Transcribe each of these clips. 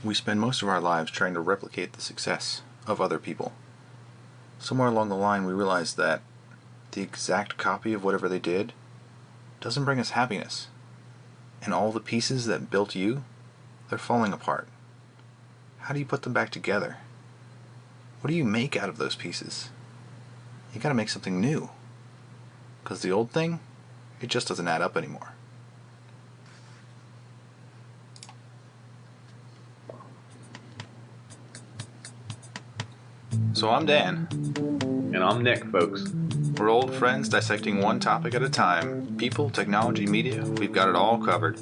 We spend most of our lives trying to replicate the success of other people. Somewhere along the line we realize that the exact copy of whatever they did doesn't bring us happiness. And all the pieces that built you, they're falling apart. How do you put them back together? What do you make out of those pieces? You gotta make something new. Because the old thing, it just doesn't add up anymore. So I'm Dan. And I'm Nick, folks. We're old friends dissecting one topic at a time. People, technology, media, we've got it all covered.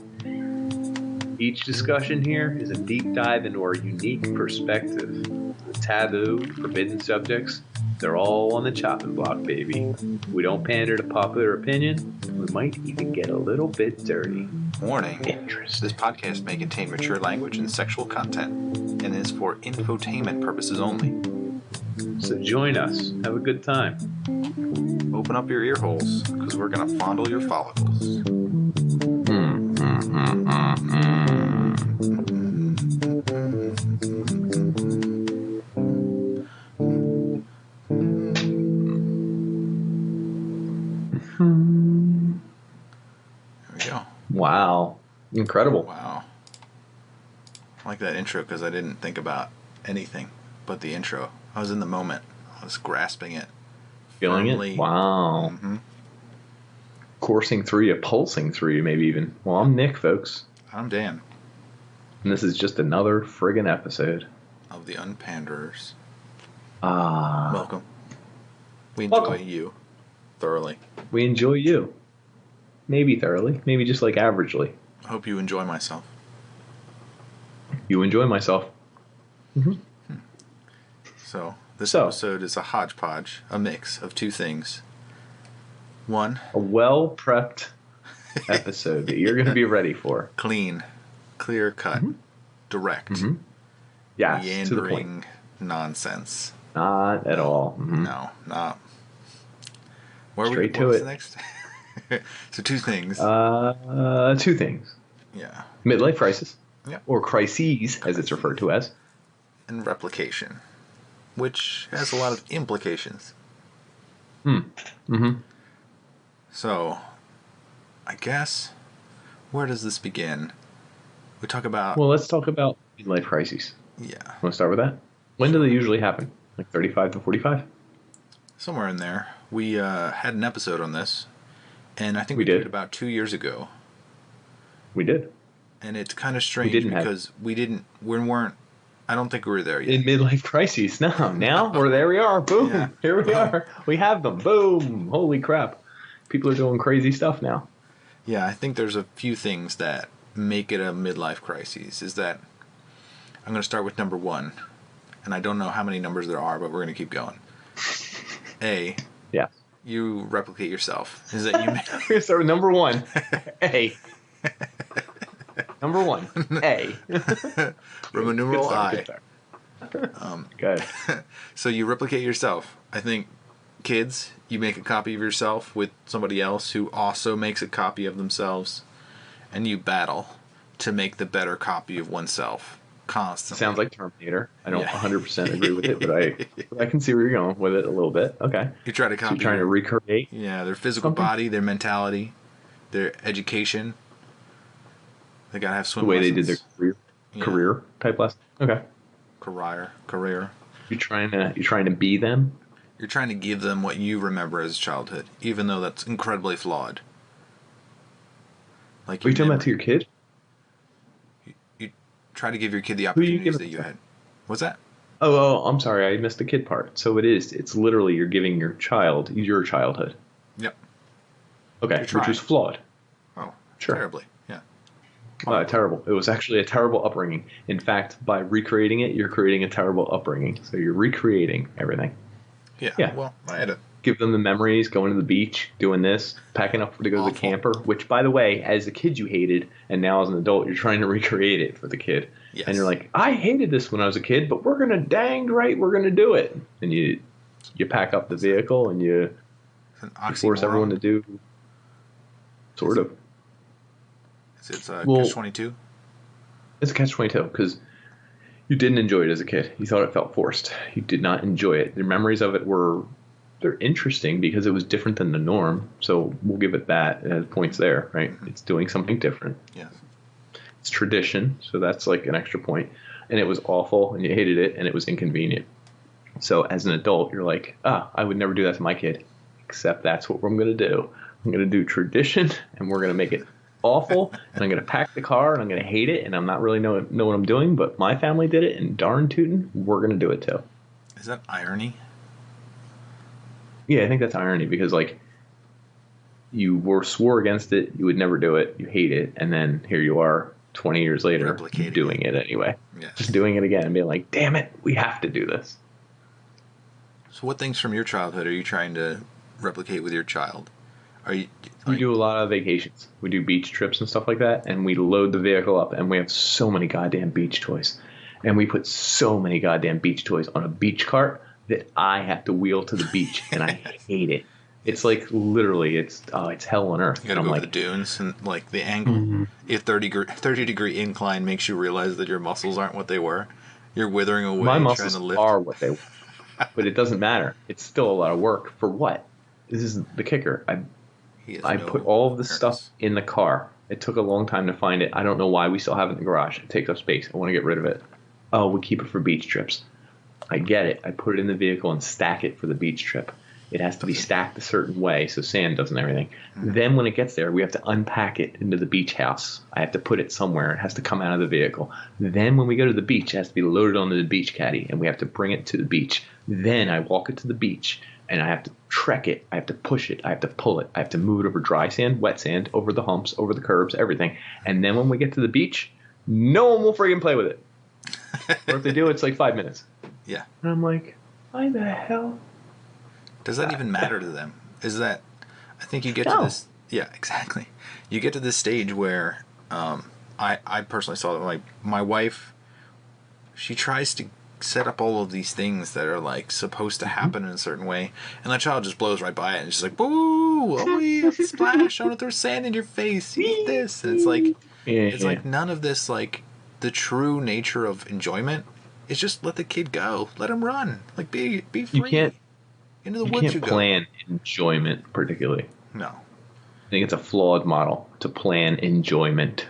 Each discussion here is a deep dive into our unique perspective. The taboo, forbidden subjects, they're all on the chopping block, baby. We don't pander to popular opinion. We might even get a little bit dirty. Warning, Interesting. this podcast may contain mature language and sexual content, and is for infotainment purposes only. So join us. Have a good time. Open up your ear holes, because we're going to fondle your follicles. There we go. Wow. Incredible. Wow. I like that intro because I didn't think about anything but the intro. I was in the moment. I was grasping it. Feeling firmly. it? Wow. Mm-hmm. Coursing through you, pulsing through you, maybe even. Well, I'm Nick, folks. I'm Dan. And this is just another friggin' episode Of the Unpanderers. Ah. Welcome. We enjoy Welcome. you thoroughly. We enjoy you. Maybe thoroughly. Maybe just like averagely. I hope you enjoy myself. You enjoy myself. So, this So. episode is a hodgepodge, a mix of two things. One, A well-prepped episode that you're going to be ready for. clean, clear cut, direct, Yes, to the point. meandering nonsense. Not at all. No, not. Where Straight what to was it. next? So two things. Two things. Yeah. Midlife crisis. Yep. Or crises, as it's referred to as. And replication, which has a lot of implications. So, I guess, where does this begin? We talk about... Well, let's talk about midlife crises. Yeah, Want to start with that? When do they usually happen? Like 35 to 45? somewhere in there. We had an episode on this, and I think We we did did. it about 2 years ago. We did. And it's kind of strange didn't have- because we weren't, I don't think we were there yet. In midlife crises. No, now we're there we are. Boom. Yeah. Here we are. We have them. Boom. Holy crap. People are doing crazy stuff now. Yeah, I think there's a few things that make it a midlife crisis. Is that I'm going to start with number one, and I don't know how many numbers there are, but we're going to keep going. A, Yeah. you replicate yourself. Is that you? We're going to start with number one. A. Number one. A. Roman numeral I. Good. So you replicate yourself. I think kids, you make a copy of yourself with somebody else who also makes a copy of themselves, and you battle to make the better copy of oneself constantly. Sounds like Terminator. I don't Yeah. 100% agree with it, but I can see where you're going with it a little bit. Okay. You try to So copy you're trying to their- recreate. Yeah, their physical something? body, their mentality, their education. They gotta have swim The way lessons. they did their Yeah. career type lesson. Okay. Career. You're trying to be them. You're trying to give them what you remember as childhood, even though that's incredibly flawed. Like Are you talking never- about to your kid? You try to give your kid the Who you opportunities giving that it you to? had. What's that? Oh, I'm sorry. I missed the kid part. So it's literally you're giving your child your childhood. Yep. Okay. You're Which trying. was flawed. Oh, Sure. terribly. Yeah. Terrible. It was actually a terrible upbringing. In fact, by recreating it, you're creating a terrible upbringing. So you're recreating everything. Yeah. Yeah. Well, I had a Give them the memories, going to the beach, doing this, packing up to go to the Awful. camper, which, by the way, as a kid you hated, and now as an adult you're trying to recreate it for the kid. Yes. And you're like, I hated this when I was a kid, but we're going to do it. And you pack up the vehicle and you an force oxymoron. everyone to do sort of. It's Well- catch 22. It's a catch-22 because You didn't enjoy it as a kid. You thought it felt forced. You did not enjoy it. The memories of it they're interesting because it was different than the norm. So we'll give it that as points there, right? Mm-hmm. It's doing something different. Yes. It's tradition. So that's like an extra point. And it was awful and you hated it and it was inconvenient. So as an adult, you're like, I would never do that to my kid, except that's what I'm going to do. I'm going to do tradition and we're going to make it awful, and I'm going to pack the car and I'm going to hate it, and I'm not really know what I'm doing, but my family did it, and darn tootin', we're going to do it too. Is that irony? Yeah, I think that's irony because like you swore against it, you would never do it, you hate it, and then here you are 20 years later doing it anyway. Yes. Just doing it again and being like, damn it, we have to do this. So what things from your childhood are you trying to replicate with your child? We do a lot of vacations. We do beach trips and stuff like that, and we load the vehicle up, and we have so many goddamn beach toys. And we put so many goddamn beach toys on a beach cart that I have to wheel to the beach, and I hate it. It's like literally, it's hell on earth. You gotta go to the dunes, and like the angle, a 30-degree incline makes you realize that your muscles aren't what they were. You're withering away. My trying muscles to lift. are what they were, but it doesn't matter. It's still a lot of work for what? This is the kicker. I put all of this stuff in the car. It took a long time to find it. I don't know why we still have it in the garage. It takes up space. I want to get rid of it. Oh, we keep it for beach trips. I get it. I put it in the vehicle and stack it for the beach trip. It has to be stacked a certain way so sand doesn't everything. Mm-hmm. Then when it gets there, we have to unpack it into the beach house. I have to put it somewhere. It has to come out of the vehicle. Then when we go to the beach, it has to be loaded onto the beach caddy, and we have to bring it to the beach. Then I walk it to the beach, and I have to trek it. I have to push it. I have to pull it. I have to move it over dry sand, wet sand, over the humps, over the curbs, everything. And then when we get to the beach, no one will friggin' play with it. Or if they do, it's like 5 minutes. Yeah. And I'm like, why the hell? Does that even matter to them? Is that, I think you get to this, yeah, exactly. You get to this stage where I personally saw that my wife, she tries to set up all of these things that are like supposed to happen in a certain way, and the child just blows right by it and she's like, boo, oh yeah, splash, I want to throw sand in your face, eat this. And it's like, like none of this, like the true nature of enjoyment is just let the kid go, let him run, like be free. You can't, into the woods you can't plan enjoyment particularly. No. I think it's a flawed model to plan enjoyment.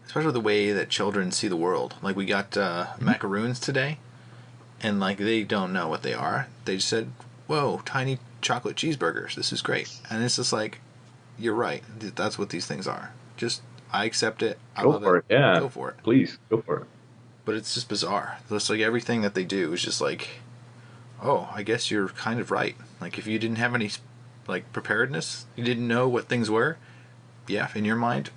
Especially the way that children see the world. Like we got macaroons today, and like they don't know what they are. They just said, whoa, tiny chocolate cheeseburgers. This is great. And it's just like, you're right. That's what these things are. Just, I accept it. I love it. Yeah. Go for it. Please, go for it. But it's just bizarre. It's like everything that they do is just like, oh, I guess you're kind of right. Like if you didn't have any like preparedness, you didn't know what things were, yeah, in your mind,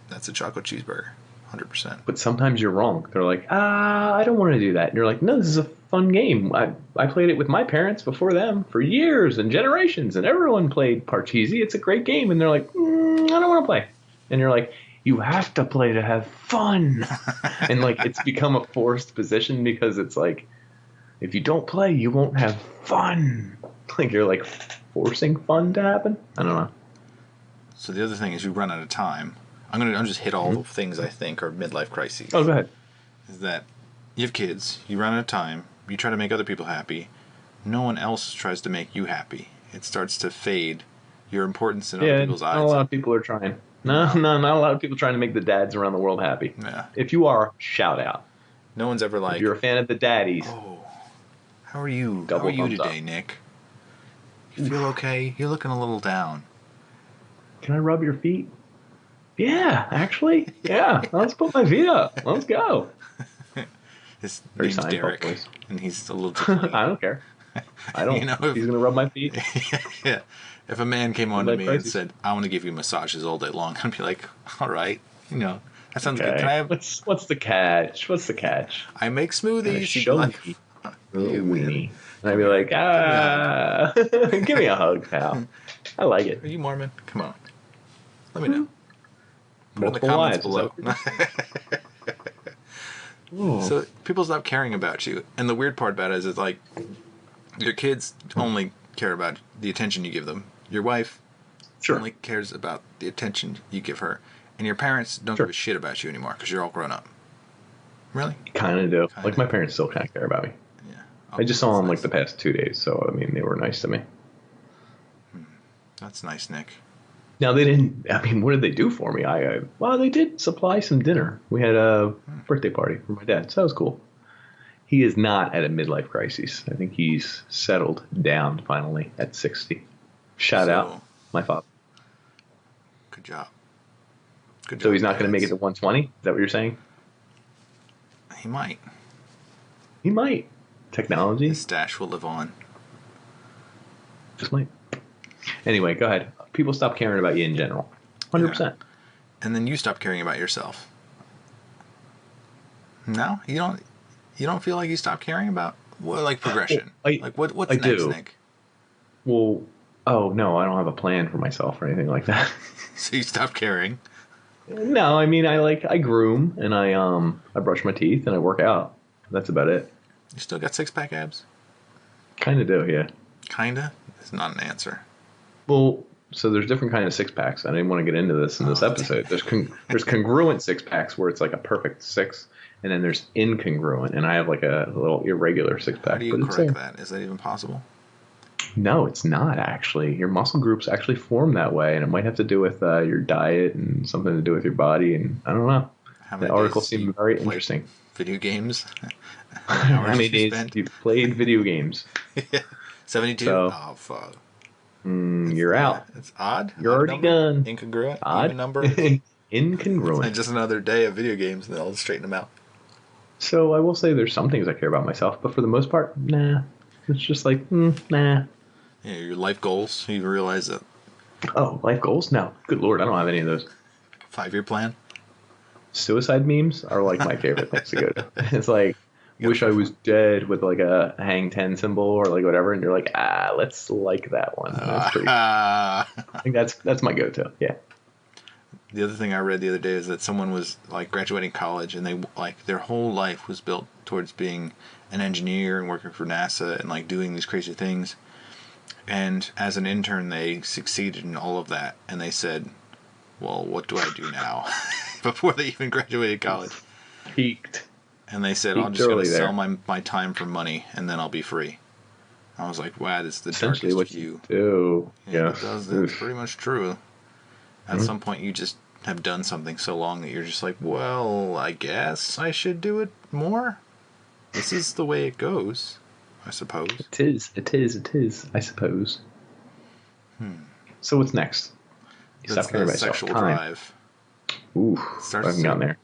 that's a chocolate cheeseburger, 100%. But sometimes you're wrong. They're like, I don't want to do that. And you're like, no, this is a fun game. I played it with my parents before them for years and generations, and everyone played parteezy. It's a great game. And they're like, I don't want to play. And you're like, you have to play to have fun. And like it's become a forced position because it's like, if you don't play, you won't have fun. Like you're like forcing fun to happen. I don't know. So the other thing is you run out of time. I'm just hit all the things I think are midlife crises. Oh, go ahead. Is that you have kids, you run out of time, you try to make other people happy, no one else tries to make you happy. It starts to fade your importance in other people's eyes. Not a lot of people are trying. No, not a lot of people trying to make the dads around the world happy. Yeah. If you are, shout out. No one's ever like, if you're a fan of the daddies. Oh, how are you? Double how are you today, up. Nick? You feel okay? You're looking a little down. Can I rub your feet? Yeah, actually. Yeah, let's put my feet up. Let's go. His Very name's Derek, voice. and he's a little too I don't care. I don't. If he's going to rub my feet. Yeah. If a man came on to me and said, I want to give you massages all day long, I'd be like, all right, that sounds good. Can I have... What's the catch? What's the catch? I make smoothies. Show me. Weenie. And I'd be like, give me a hug, pal. I like it. Are you Mormon? Come on. Let me know. Put in the Multiple comments wives, below. So people stop caring about you. And the weird part about it is like your kids only care about the attention you give them. Your wife only cares about the attention you give her. And your parents don't give a shit about you anymore because you're all grown up. Really? Kind of do. Kinda. Like, my parents still kind of care about me. Yeah. I just saw them nice. like the past 2 days, so I mean, they were nice to me. That's nice, Nick. Now they didn't. I mean, what did they do for me? Well, they did supply some dinner. We had a birthday party for my dad, so that was cool. He is not at a midlife crisis. I think he's settled down finally at 60. Shout out my father. Good job. Good job. So he's not going to make it to 120? Is that what you're saying? He might. He might. Technology. His stash will live on. Just might. Anyway, go ahead. People stop caring about you in general. 100%. Yeah. And then you stop caring about yourself. No? You don't feel like you stop caring about like progression? What's next, do. Nick? Well, oh no, I don't have a plan for myself or anything like that. So you stop caring? No, I mean I groom and I brush my teeth and I work out. That's about it. You still got 6-pack abs? Kind of do, yeah. Kinda? It's not an answer. Well, so there's different kind of 6-packs. I didn't want to get into this in this episode. There's congruent 6-packs where it's like a perfect 6, and then there's incongruent, and I have like a little irregular 6-pack. How do you correct that? Is that even possible? No, it's not actually. Your muscle groups actually form that way, and it might have to do with your diet and something to do with your body, and I don't know. The article seemed very interesting. Video games? How many days you've played video games? 72? So, oh, fuck. You're out. It's odd. You're already done. Incongruent? Odd. Even number? Incongruent. It's just another day of video games, and they'll straighten them out. So I will say there's some things I care about myself, but for the most part, nah. It's just like, nah. Yeah, your life goals, you realize that. Oh, life goals? No. Good Lord, I don't have any of those. 5-year plan? Suicide memes are like my favorite things to go to. It's like, wish I was dead with like a hang 10 symbol or like whatever, and you're like, let's like that one. That's pretty. I think that's my go-to. Yeah. The other thing I read the other day is that someone was like graduating college, and they like their whole life was built towards being an engineer and working for NASA and like doing these crazy things. And as an intern, they succeeded in all of that, and they said, "Well, what do I do now?" Before they even graduated college. Peaked. And they said, I'm just going to sell my time for money, and then I'll be free. I was like, wow, that's the essentially darkest what view. You do. Yeah. That's pretty much true. At some point, you just have done something so long that you're just like, well, I guess I should do it more. This is the way it goes, I suppose. It is, I suppose. So what's next? That's the sexual drive. Ooh, I haven't gotten there.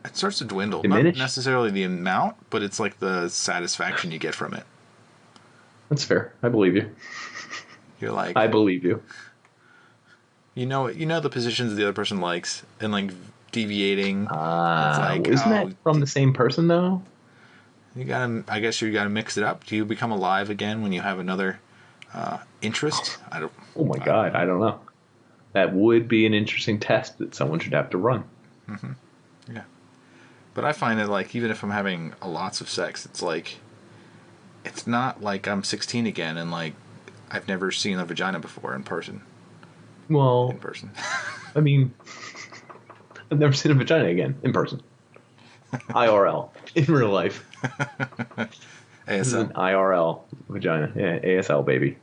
It starts to dwindle. Diminish? Not necessarily the amount, but it's like the satisfaction you get from it. That's fair. I believe you. You're like, I believe you. You know the positions the other person likes, and like deviating. Isn't that from the same person though? I guess you gotta mix it up. Do you become alive again when you have another interest? Oh my God, I don't know. That would be an interesting test that someone should have to run. Mm-hmm. Yeah. But I find that, like, even if I'm having lots of sex, it's like, it's not like I'm 16 again and, like, I've never seen a vagina before in person. Well, in person. I mean, I've never seen a vagina again in person. IRL, in real life. ASL. This is an IRL vagina. Yeah, ASL, baby.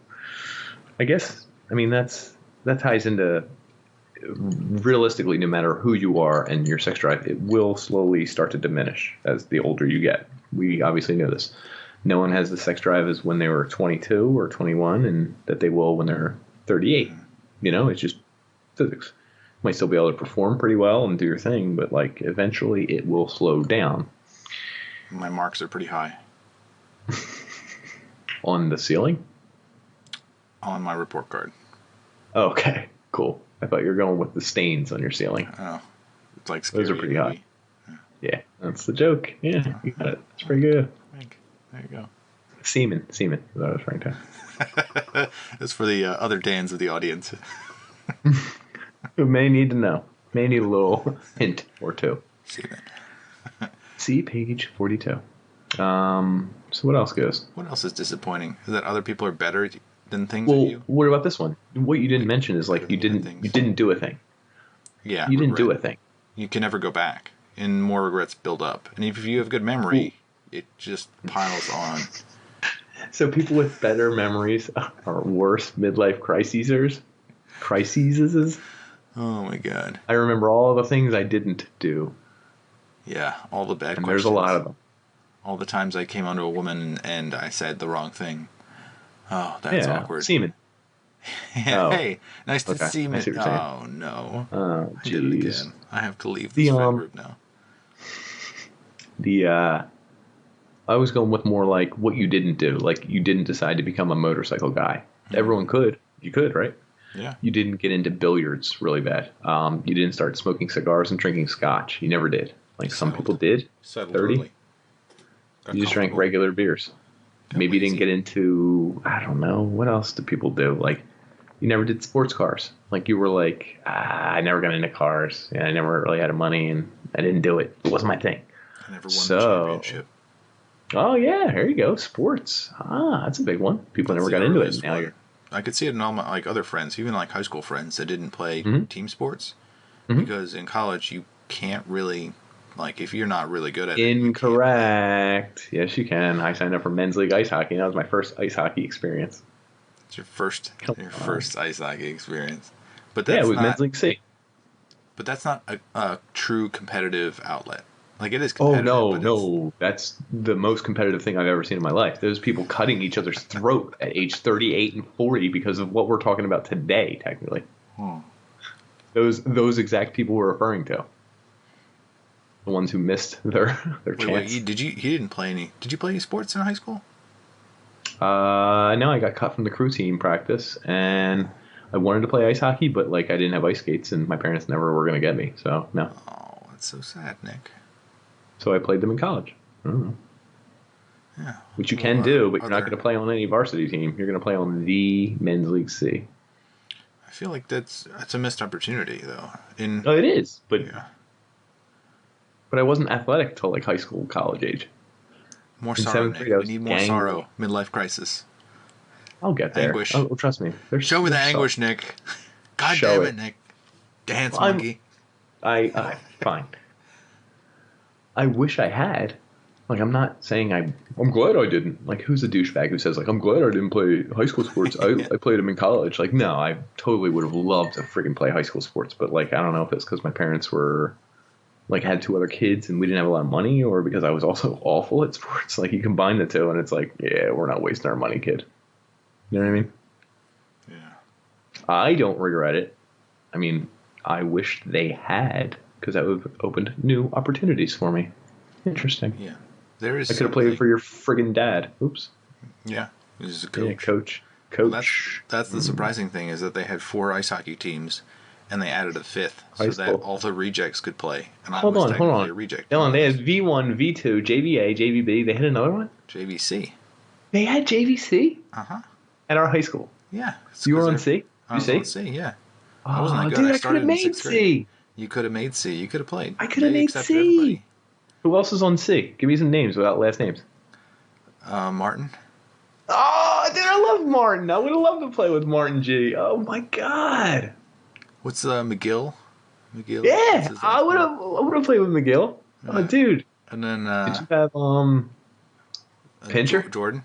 I guess, I mean, that ties into, realistically, no matter who you are and your sex drive, it will slowly start to diminish as the older you get. We obviously know this. No one has the sex drive as when they were 22 or 21, and that they will when they're 38. You know, it's just physics. You might still be able to perform pretty well and do your thing, but like eventually it will slow down. My marks are pretty high. On the ceiling? On my report card. Okay, cool. I thought you were going with the stains on your ceiling. Oh, it's like scary. Those are pretty high. Yeah, that's the joke. Yeah, you got it. It's pretty good. There you go. Semen is what I was trying to. That's for the other Dans of the audience. Who may need to know. May need a little hint or two. Semen. See page 42. So what else goes? What else is disappointing? Is that other people are better than things well, at you? What about this one? What you didn't mention is like you didn't do a thing. Yeah. You didn't do a thing. You can never go back. and more regrets build up. And if you have good memory, it just piles on. So people with better memories are worse midlife crises. Crises. Oh my god. I remember all the things I didn't do. Yeah, all the bad And questions. there's a lot of them. All the times I came onto a woman and I said the wrong thing. Oh, that's awkward. Semen. Hey, nice to see me. Oh, no. Oh, I did it again. I have to leave this friend group now. I was going with more like what you didn't do. Like you didn't decide to become a motorcycle guy. Mm-hmm. Everyone could. You could, right? Yeah. You didn't get into billiards really bad. You didn't start smoking cigars and drinking scotch. You never did. Like some people did. 30. You just drank regular beers. Maybe you didn't get into, I don't know, what else do people do? Like, you never did sports cars. Like, you were like, I never got into cars. Yeah, I never really had money, and I didn't do it. It wasn't my thing. I never won the championship. Oh, yeah, there you go. Sports. That's a big one. People never got into it. Now I could see it in all my other friends, even like high school friends that didn't play team sports. Mm-hmm. Because in college, you can't really... Like, if you're not really good at it. Incorrect. Yes, you can. I signed up for men's league ice hockey. That was my first ice hockey experience. It's your first ice hockey experience. But that's it was men's league C. But that's not a true competitive outlet. Like, it is competitive. Oh, no. That's the most competitive thing I've ever seen in my life. There's people cutting each other's throat at age 38 and 40 because of what we're talking about today, technically. Those exact people we're referring to. The ones who missed their chance. Wait, he didn't play any. Did you play any sports in high school? No, I got cut from the crew team practice, and I wanted to play ice hockey, but like I didn't have ice skates, and my parents never were going to get me, so no. Oh, that's so sad, Nick. So I played them in college. I don't know. Yeah. Which you can do, but you're not going to play on any varsity team. You're going to play on the men's league C. I feel like that's a missed opportunity, though. It is, but. Yeah. But I wasn't athletic till like high school, college age. More sorrow, Nick. We need more sorrow. Midlife crisis. I'll get there. Anguish. Oh, trust me. Show me the anguish, Nick. God damn it, Nick. Dance monkey. Fine. I wish I had. Like, I'm not saying I'm glad I didn't. Like, who's a douchebag who says, like, I'm glad I didn't play high school sports. I played them in college. Like, no, I totally would have loved to freaking play high school sports. But, like, I don't know if it's because my parents were... like had 2 other kids and we didn't have a lot of money, or because I was also awful at sports. Like you combine the two and it's like, yeah, we're not wasting our money, kid. You know what I mean? Yeah. I don't regret it. I mean, I wish they had, because that would have opened new opportunities for me. Interesting. Yeah. There is. I could have played for your friggin' dad. Oops. Yeah. This is a coach. Yeah, coach. Well, that's the surprising thing is that they had 4 ice hockey teams. And they added a 5th so that all the rejects could play. And hold on. A reject. Dylan, they had V1, V2, JVA, JVB. They had another one? JVC. They had JVC? Uh-huh. At our high school? Yeah. You were on C? I was on C, yeah. I wasn't that good. Dude, I could have made C. You could have made C. You could have played. I could have made C. Everybody. Who else is on C? Give me some names without last names. Martin. Oh, dude, I love Martin. I would have loved to play with Martin G. Oh, my God. What's McGill? McGill? Yeah, I would have played with McGill. Oh, dude. And then did you have Pincher? Jordan.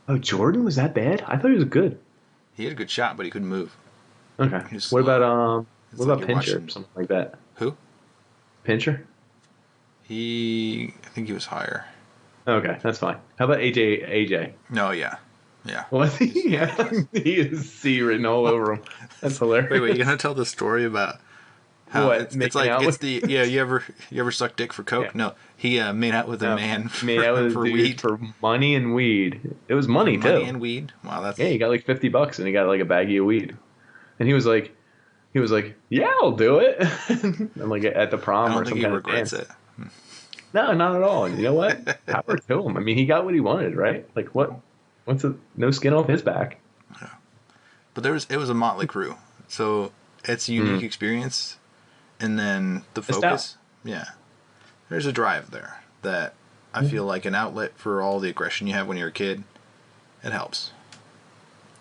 Oh, Jordan was that bad? I thought he was good. He had a good shot, but he couldn't move. Okay. What about Pincher or something like that? Who? Pincher. I think he was higher. Okay, that's fine. How about AJ? No, yeah. Yeah. Well, yeah, he is C written all over him. That's hilarious. Wait, you gonna tell the story about how it's like you ever suck dick for coke? Yeah. No, he made out with a man for weed, for money and weed. It was money too. Money and weed. Wow, that's he got like $50 and he got like a baggie of weed, and he was like, yeah, I'll do it. I'm like at the prom or some kind of dance. It. No, not at all. You know what? Power to him. I mean, he got what he wanted, right? Like what? No skin off his back. Yeah. But it was a motley crew, so it's a unique experience. And then the focus, there's a drive there that I feel like an outlet for all the aggression you have when you're a kid. It helps.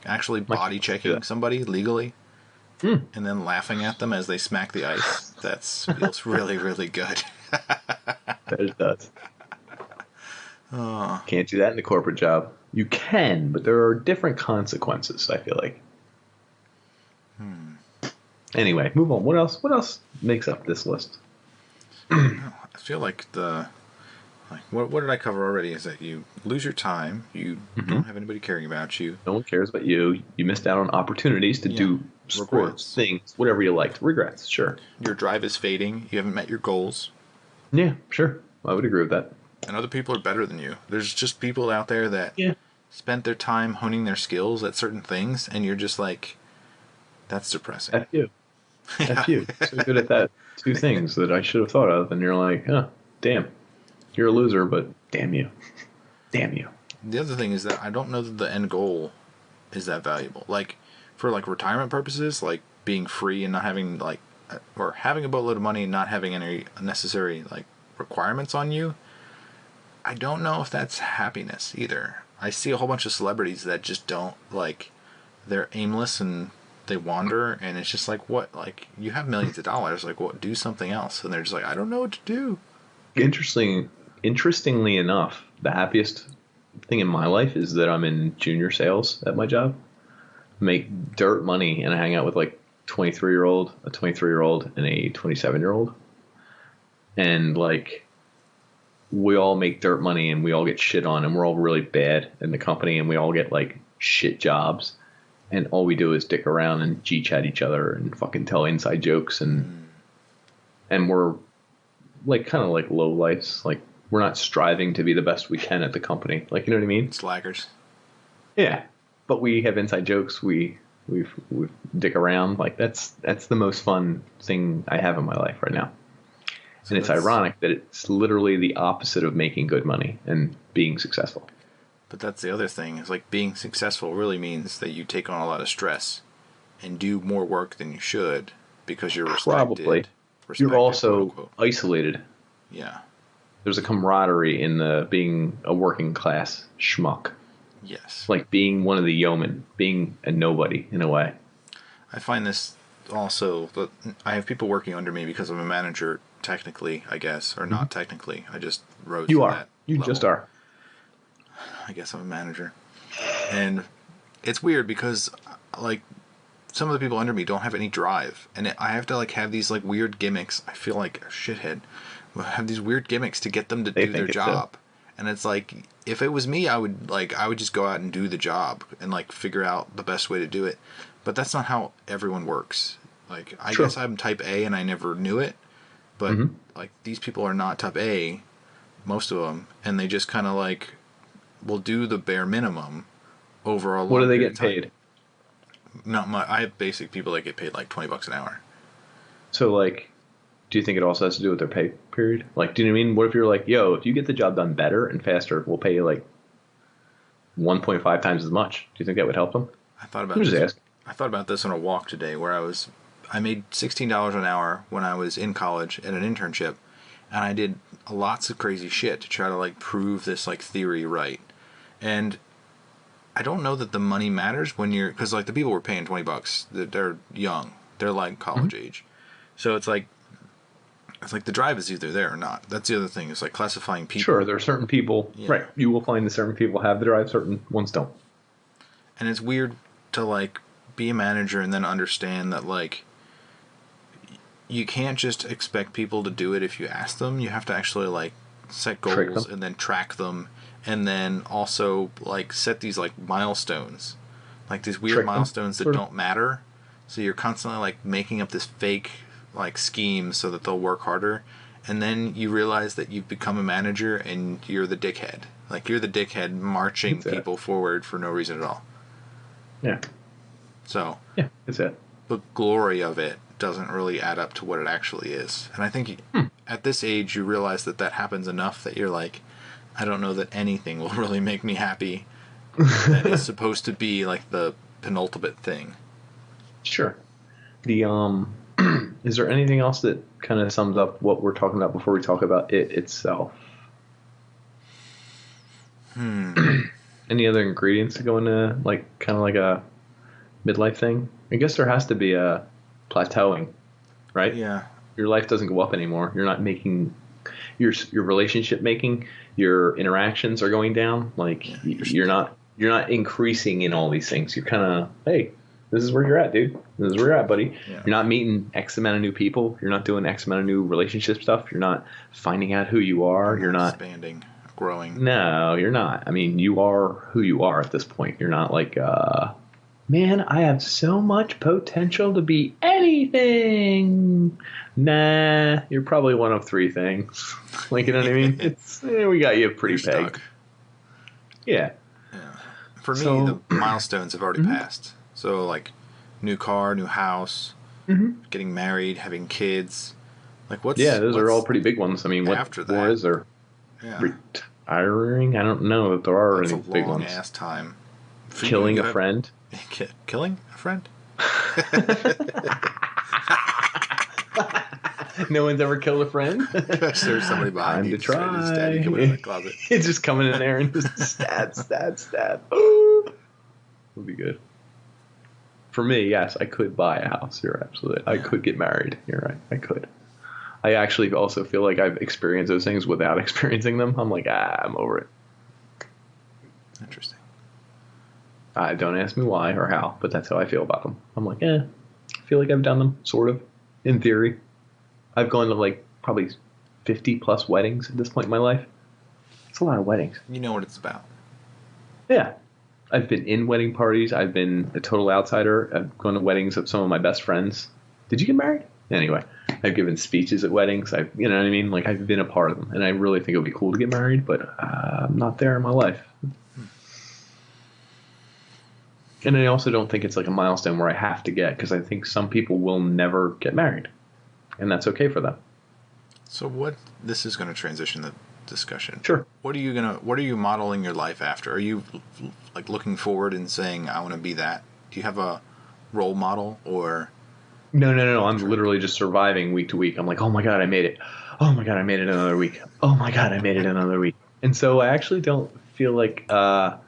Actually, body checking somebody legally, and then laughing at them as they smack the ice. That feels really, really good. That it does. Can't do that in a corporate job. You can, but there are different consequences, I feel like. Anyway, move on. What else makes up this list? I feel like what did I cover already is that you lose your time, you don't have anybody caring about you. No one cares about you. You missed out on opportunities to do sports, things, whatever you liked. Regrets, sure. Your drive is fading. You haven't met your goals. Yeah, sure. I would agree with that. And other people are better than you. There's just people out there that spent their time honing their skills at certain things, and you're just like, that's depressing. F you. F you. So good at that. Two things that I should have thought of, and you're like, oh, damn. You're a loser, but damn you. Damn you. The other thing is that I don't know that the end goal is that valuable. Like, for like retirement purposes, like being free and not having like, or having a boatload of money and not having any unnecessary like requirements on you, I don't know if that's happiness either. I see a whole bunch of celebrities that just don't, like, they're aimless and they wander, and it's just like, what? Like, you have millions of dollars, like, what? Do something else. And they're just like, I don't know what to do. Interestingly enough, the happiest thing in my life is that I'm in junior sales at my job. Make dirt money, and I hang out with like a 23-year-old, and a 27-year-old. And like, we all make dirt money and we all get shit on, and we're all really bad in the company, and we all get like shit jobs. And all we do is dick around and G-chat each other and fucking tell inside jokes, and we're like kind of like low lifes. Like, we're not striving to be the best we can at the company. Like, you know what I mean? Slaggers. Yeah. But we have inside jokes. We dick around. Like, that's the most fun thing I have in my life right now. So and it's ironic that it's literally the opposite of making good money and being successful. But that's the other thing. Is like, being successful really means that you take on a lot of stress and do more work than you should because you're respected. Probably. You're also quote, isolated. Yeah. There's a camaraderie in the being a working class schmuck. Yes. Like being one of the yeomen, being a nobody in a way. I find this also, I have people working under me because I'm a manager, technically, I guess, or not technically. I just rose to that You level. just are. I guess I'm a manager. And it's weird because, like, some of the people under me don't have any drive. And I have to, like, have these, like, weird gimmicks. I feel like a shithead. I have these weird gimmicks to get them to do their job. And it's like, if it was me, I would just go out and do the job and, like, figure out the best way to do it. But that's not how everyone works. Like, I guess I'm type A and I never knew it. But, like, these people are not type A, most of them. And they just kind of, like, will do the bare minimum over a long period of time. What do they get paid? Not much. I have basic people that get paid, like, $20 an hour. So, like, do you think it also has to do with their pay period? Like, do you know what I mean? What if you're like, yo, if you get the job done better and faster, we'll pay you, like, 1.5 times as much. Do you think that would help them? I thought about this on a walk today where I made $16 an hour when I was in college at an internship, and I did lots of crazy shit to try to, like, prove this, like, theory right. And I don't know that the money matters when you're, because, like, the people were paying $20, they're young, they're like college age. So it's like the drive is either there or not. That's the other thing. It's like classifying people. Sure, there are certain people, right, you will find that certain people have the drive, certain ones don't. And it's weird to, like, be a manager and then understand that, like, you can't just expect people to do it if you ask them. You have to actually, like, set goals and then track them, and then also, like, set these, like, milestones, like these weird milestones that don't matter. So you're constantly, like, making up this fake, like, scheme so that they'll work harder, and then you realize that you've become a manager and you're the dickhead. Like, you're the dickhead marching people forward for no reason at all. Yeah. So. Yeah, that's it. The glory of it doesn't really add up to what it actually is. And I think at this age you realize that happens enough that you're like, I don't know that anything will really make me happy that is supposed to be, like, the penultimate thing. Sure. The is there anything else that kind of sums up what we're talking about before we talk about it itself? Any other ingredients to go into, like, kind of like a midlife thing? I guess there has to be a plateauing, right? Yeah. Your life doesn't go up anymore. You're not making your relationship making, your interactions are going down. Like you're not increasing in all these things. You're kind of, hey, this is where you're at, dude. This is where you're at, buddy. Yeah. You're not meeting X amount of new people. You're not doing X amount of new relationship stuff. You're not finding out who you are. You're not expanding, growing. No, you're not. I mean, you are who you are at this point. You're not like, man, I have so much potential to be anything. Nah, you're probably one of three things. Like, you know what I mean? We got you pretty pegged. Yeah. For me, the milestones have already passed. So, like, new car, new house, getting married, having kids. Like, those are all pretty big ones. I mean, what after that, more is there? Yeah. Retiring? I don't know that there are any big ones. That's a long ass time. Killing a friend? Killing a friend? No one's ever killed a friend? Gosh, there's somebody behind you. To try. Stab you coming in the closet. It's just coming in there and just stab. Ooh. Would be good. For me, yes, I could buy a house. You're absolutely. I could get married. You're right. I could. I actually also feel like I've experienced those things without experiencing them. I'm like, I'm over it. Interesting. Don't ask me why or how, but that's how I feel about them. I'm like, I feel like I've done them, sort of, in theory. I've gone to like probably 50 plus weddings at this point in my life. It's a lot of weddings. You know what it's about. Yeah. I've been in wedding parties. I've been a total outsider. I've gone to weddings of some of my best friends. Did you get married? Anyway, I've given speeches at weddings. You know what I mean? Like, I've been a part of them. And I really think it would be cool to get married, but I'm not there in my life. And I also don't think it's like a milestone where I have to get, because I think some people will never get married. And that's okay for them. So this is going to transition the discussion. Sure. What are you modeling your life after? Are you like looking forward and saying, I want to be that? Do you have a role model or? No. I'm literally just surviving week to week. I'm like, oh my God, I made it. Oh my God, I made it another week. Oh my God, I made it another week. And so I actually don't feel like I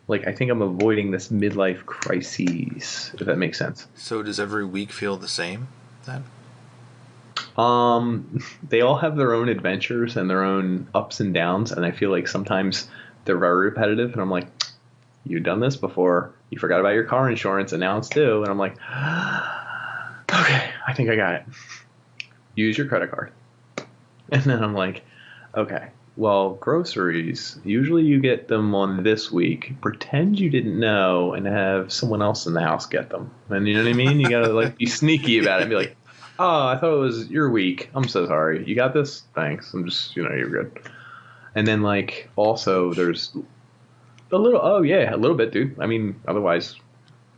think I'm avoiding this midlife crises, if that makes sense. So does every week feel the same then? They all have their own adventures and their own ups and downs, and I feel like sometimes they're very repetitive, and I'm like, you've done this before. You forgot about your car insurance, and now it's due. And I'm like, okay, I think I got it. Use your credit card. And then I'm like, okay, well, groceries, usually you get them on this week. Pretend you didn't know and have someone else in the house get them. And you know what I mean? You gotta like be sneaky about it and be like, oh, I thought it was your week. I'm so sorry. You got this? Thanks. I'm just, you're good. And then, like, also there's a little bit, dude. I mean, otherwise,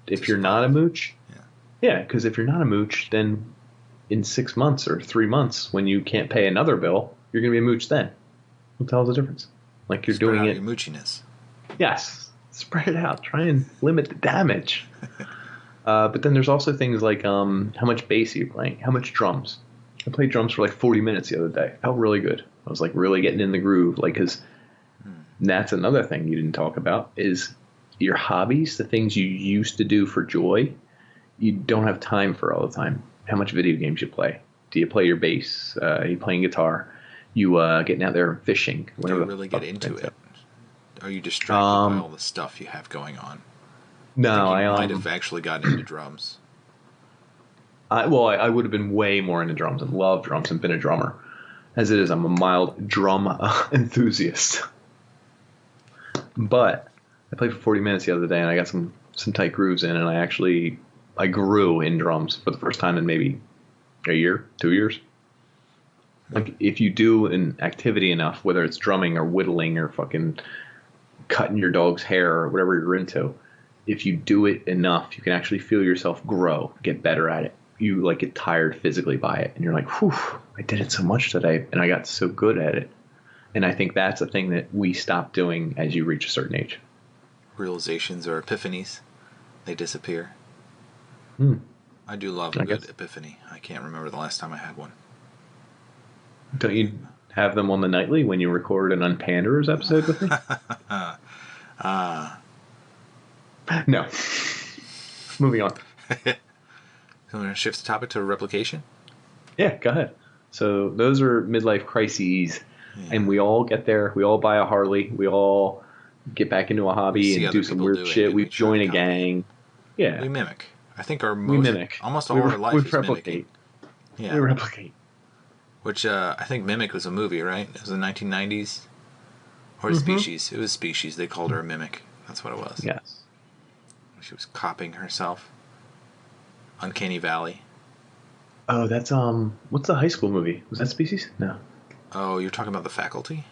if you're not a mooch, because if you're not a mooch, then in 6 months or 3 months, when you can't pay another bill, you're going to be a mooch then. What the hell's the difference? Like, you're doing it. Your moochiness. Yes. Spread it out. Try and limit the damage. But then there's also things like how much bass are you playing? How much drums? I played drums for like 40 minutes the other day. Felt really good. I was like really getting in the groove. Like, because that's another thing you didn't talk about is your hobbies, the things you used to do for joy, you don't have time for all the time. How much video games you play? Do you play your bass? Are you playing guitar? You getting out there fishing? Do you really get into it? Are you distracted by all the stuff you have going on? No, I might have actually gotten into drums. I would have been way more into drums and love drums and been a drummer. As it is, I'm a mild drum enthusiast. But I played for 40 minutes the other day and I got some tight grooves in, and I grew in drums for the first time in maybe a year, 2 years. Like, if you do an activity enough, whether it's drumming or whittling or fucking cutting your dog's hair or whatever you're into, if you do it enough, you can actually feel yourself grow, get better at it. You like get tired physically by it, and you're like, whew, I did it so much today, and I got so good at it. And I think that's a thing that we stop doing as you reach a certain age. Realizations or epiphanies, they disappear. I do love a good epiphany. I can't remember the last time I had one. Don't you have them on the nightly when you record an Unpanderers episode with me? No. Moving on. So I'm going to shift the topic to replication. Yeah, go ahead. So those are midlife crises, Yeah. and we all get there. We all buy a Harley. We all get back into a hobby see and other do some people weird doing shit. it, We we try join to a copy it. gang. Yeah, We mimic. I think we mimic. almost all our life we is mimicking. replicate. Yeah. We replicate. Which I think Mimic was a movie, right? It was the 1990s. Or Mm-hmm. Species. It was Species. They called her a mimic. That's what it was. Yes. She was copying herself. Uncanny Valley. Oh, that's what's the high school movie? Was that Species? No. Oh, you're talking about The Faculty?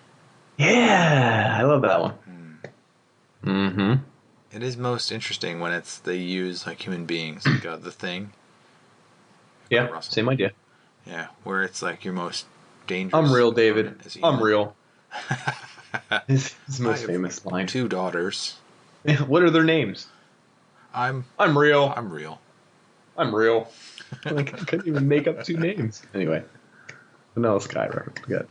Yeah, I love that one. Mm-hmm. It is most interesting when they use like human beings, like The Thing. Yeah, Russell. same idea. Yeah, where it's like your most dangerous. I'm real, David. opponent is a I'm human. real. His I most have famous line. 2 daughters. What are their names? I'm real. I'm real. I'm real. Like, I couldn't even make up 2 names. Anyway, Vanilla Sky reference. Good.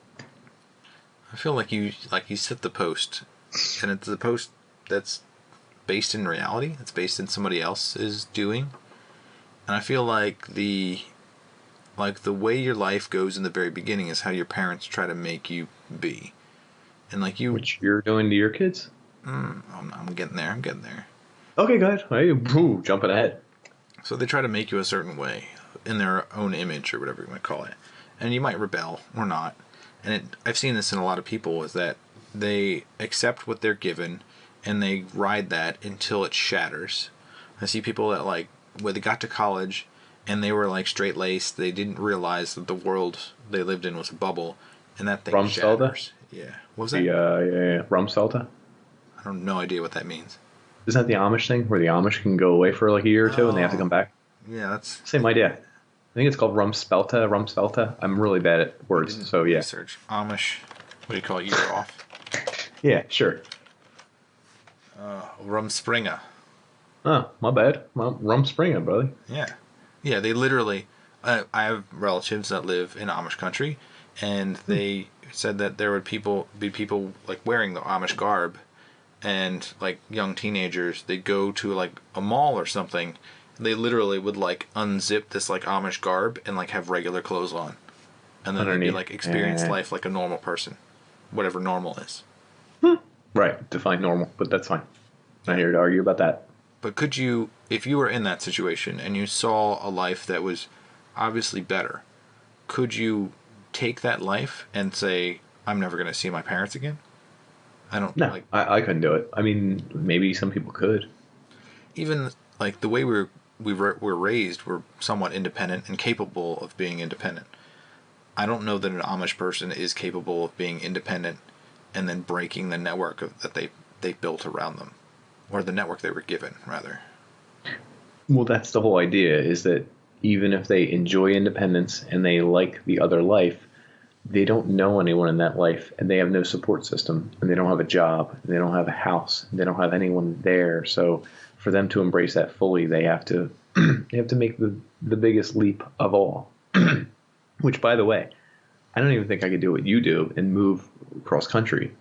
I feel like you set the post, and it's the post that's based in reality. It's based in somebody else's doing, and I feel like the way your life goes in the very beginning is how your parents try to make you be, and like you. Which you're doing to your kids? I'm getting there. I'm getting there. Okay, go ahead. Hey, woo, jumping ahead. So they try to make you a certain way in their own image or whatever you might call it, and you might rebel or not. And I've seen this in a lot of people is that they accept what they're given and they ride that until it shatters. I see people that like when they got to college and they were like straight laced, they didn't realize that the world they lived in was a bubble, and that thing shatters. Yeah, what was that? Yeah. Rumsfelder. I don't no idea what that means. Isn't that the Amish thing where the Amish can go away for like a year or two and they have to come back? Yeah, that's Same idea. I think it's called Rumspelta. I'm really bad at words, so yeah. research. Amish. What do you call it? Year off. Yeah, sure. Rumspringa. Oh, my bad. Well, Rumspringa, brother. Yeah. Yeah, they literally. I have relatives that live in Amish country, and they said that there would be people like wearing the Amish garb, and like young teenagers, they'd go to like a mall or something, and they literally would like unzip this like Amish garb and like have regular clothes on, and then they'd be like experience life like a normal person, whatever normal is. Right, define normal, but that's fine. Not here to argue about that. But could you, if you were in that situation and you saw a life that was obviously better, could you take that life and say, I'm never going to see my parents again? I don't No, like. I couldn't do it. I mean, maybe some people could. Even like the way we're raised, we're somewhat independent and capable of being independent. I don't know that an Amish person is capable of being independent and then breaking the network that they built around them, or the network they were given, rather. Well, that's the whole idea, is that even if they enjoy independence and they like the other life, they don't know anyone in that life, and they have no support system, and they don't have a job, and they don't have a house, and they don't have anyone there. So for them to embrace that fully, they have to make the biggest leap of all. Which, by the way, I don't even think I could do what you do and move cross country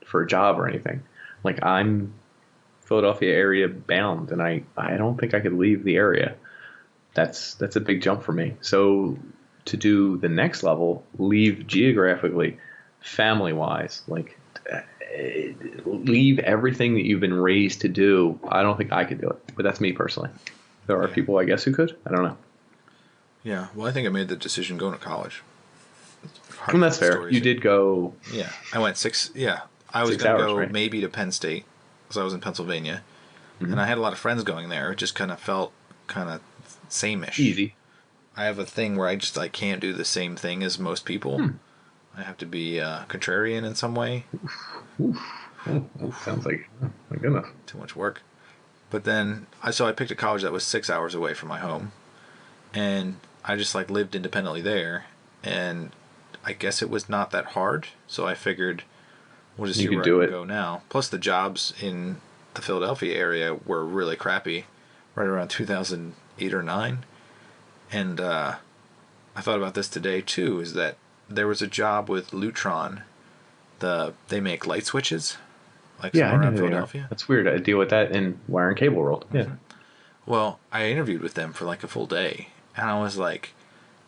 for a job or anything. Like, I'm Philadelphia area bound, and I don't think I could leave the area. That's a big jump for me. So to do the next level, leave geographically, family wise, like leave everything that you've been raised to do. I don't think I could do it, but that's me personally. There are people, I guess, who could. I don't know. Yeah, well, I think I made the decision going to college. And that's fair. You did go. Yeah, I went 6. Yeah, I was going to go maybe to Penn State, because I was in Pennsylvania, and I had a lot of friends going there. It just kind of felt kind of same-ish. Easy. I have a thing where I can't do the same thing as most people. I have to be contrarian in some way. Sounds like, oh my goodness, too much work. But then I picked a college that was 6 hours away from my home, and I just like lived independently there, and I guess it was not that hard. So I figured we'll just see where I can go now. Plus the jobs in the Philadelphia area were really crappy, right around 2008 or 9. And I thought about this today too, is that there was a job with Lutron. They make light switches, like somewhere around Philadelphia. That's weird. I deal with that in wire and cable world. Yeah. Well, I interviewed with them for like a full day, And I was like,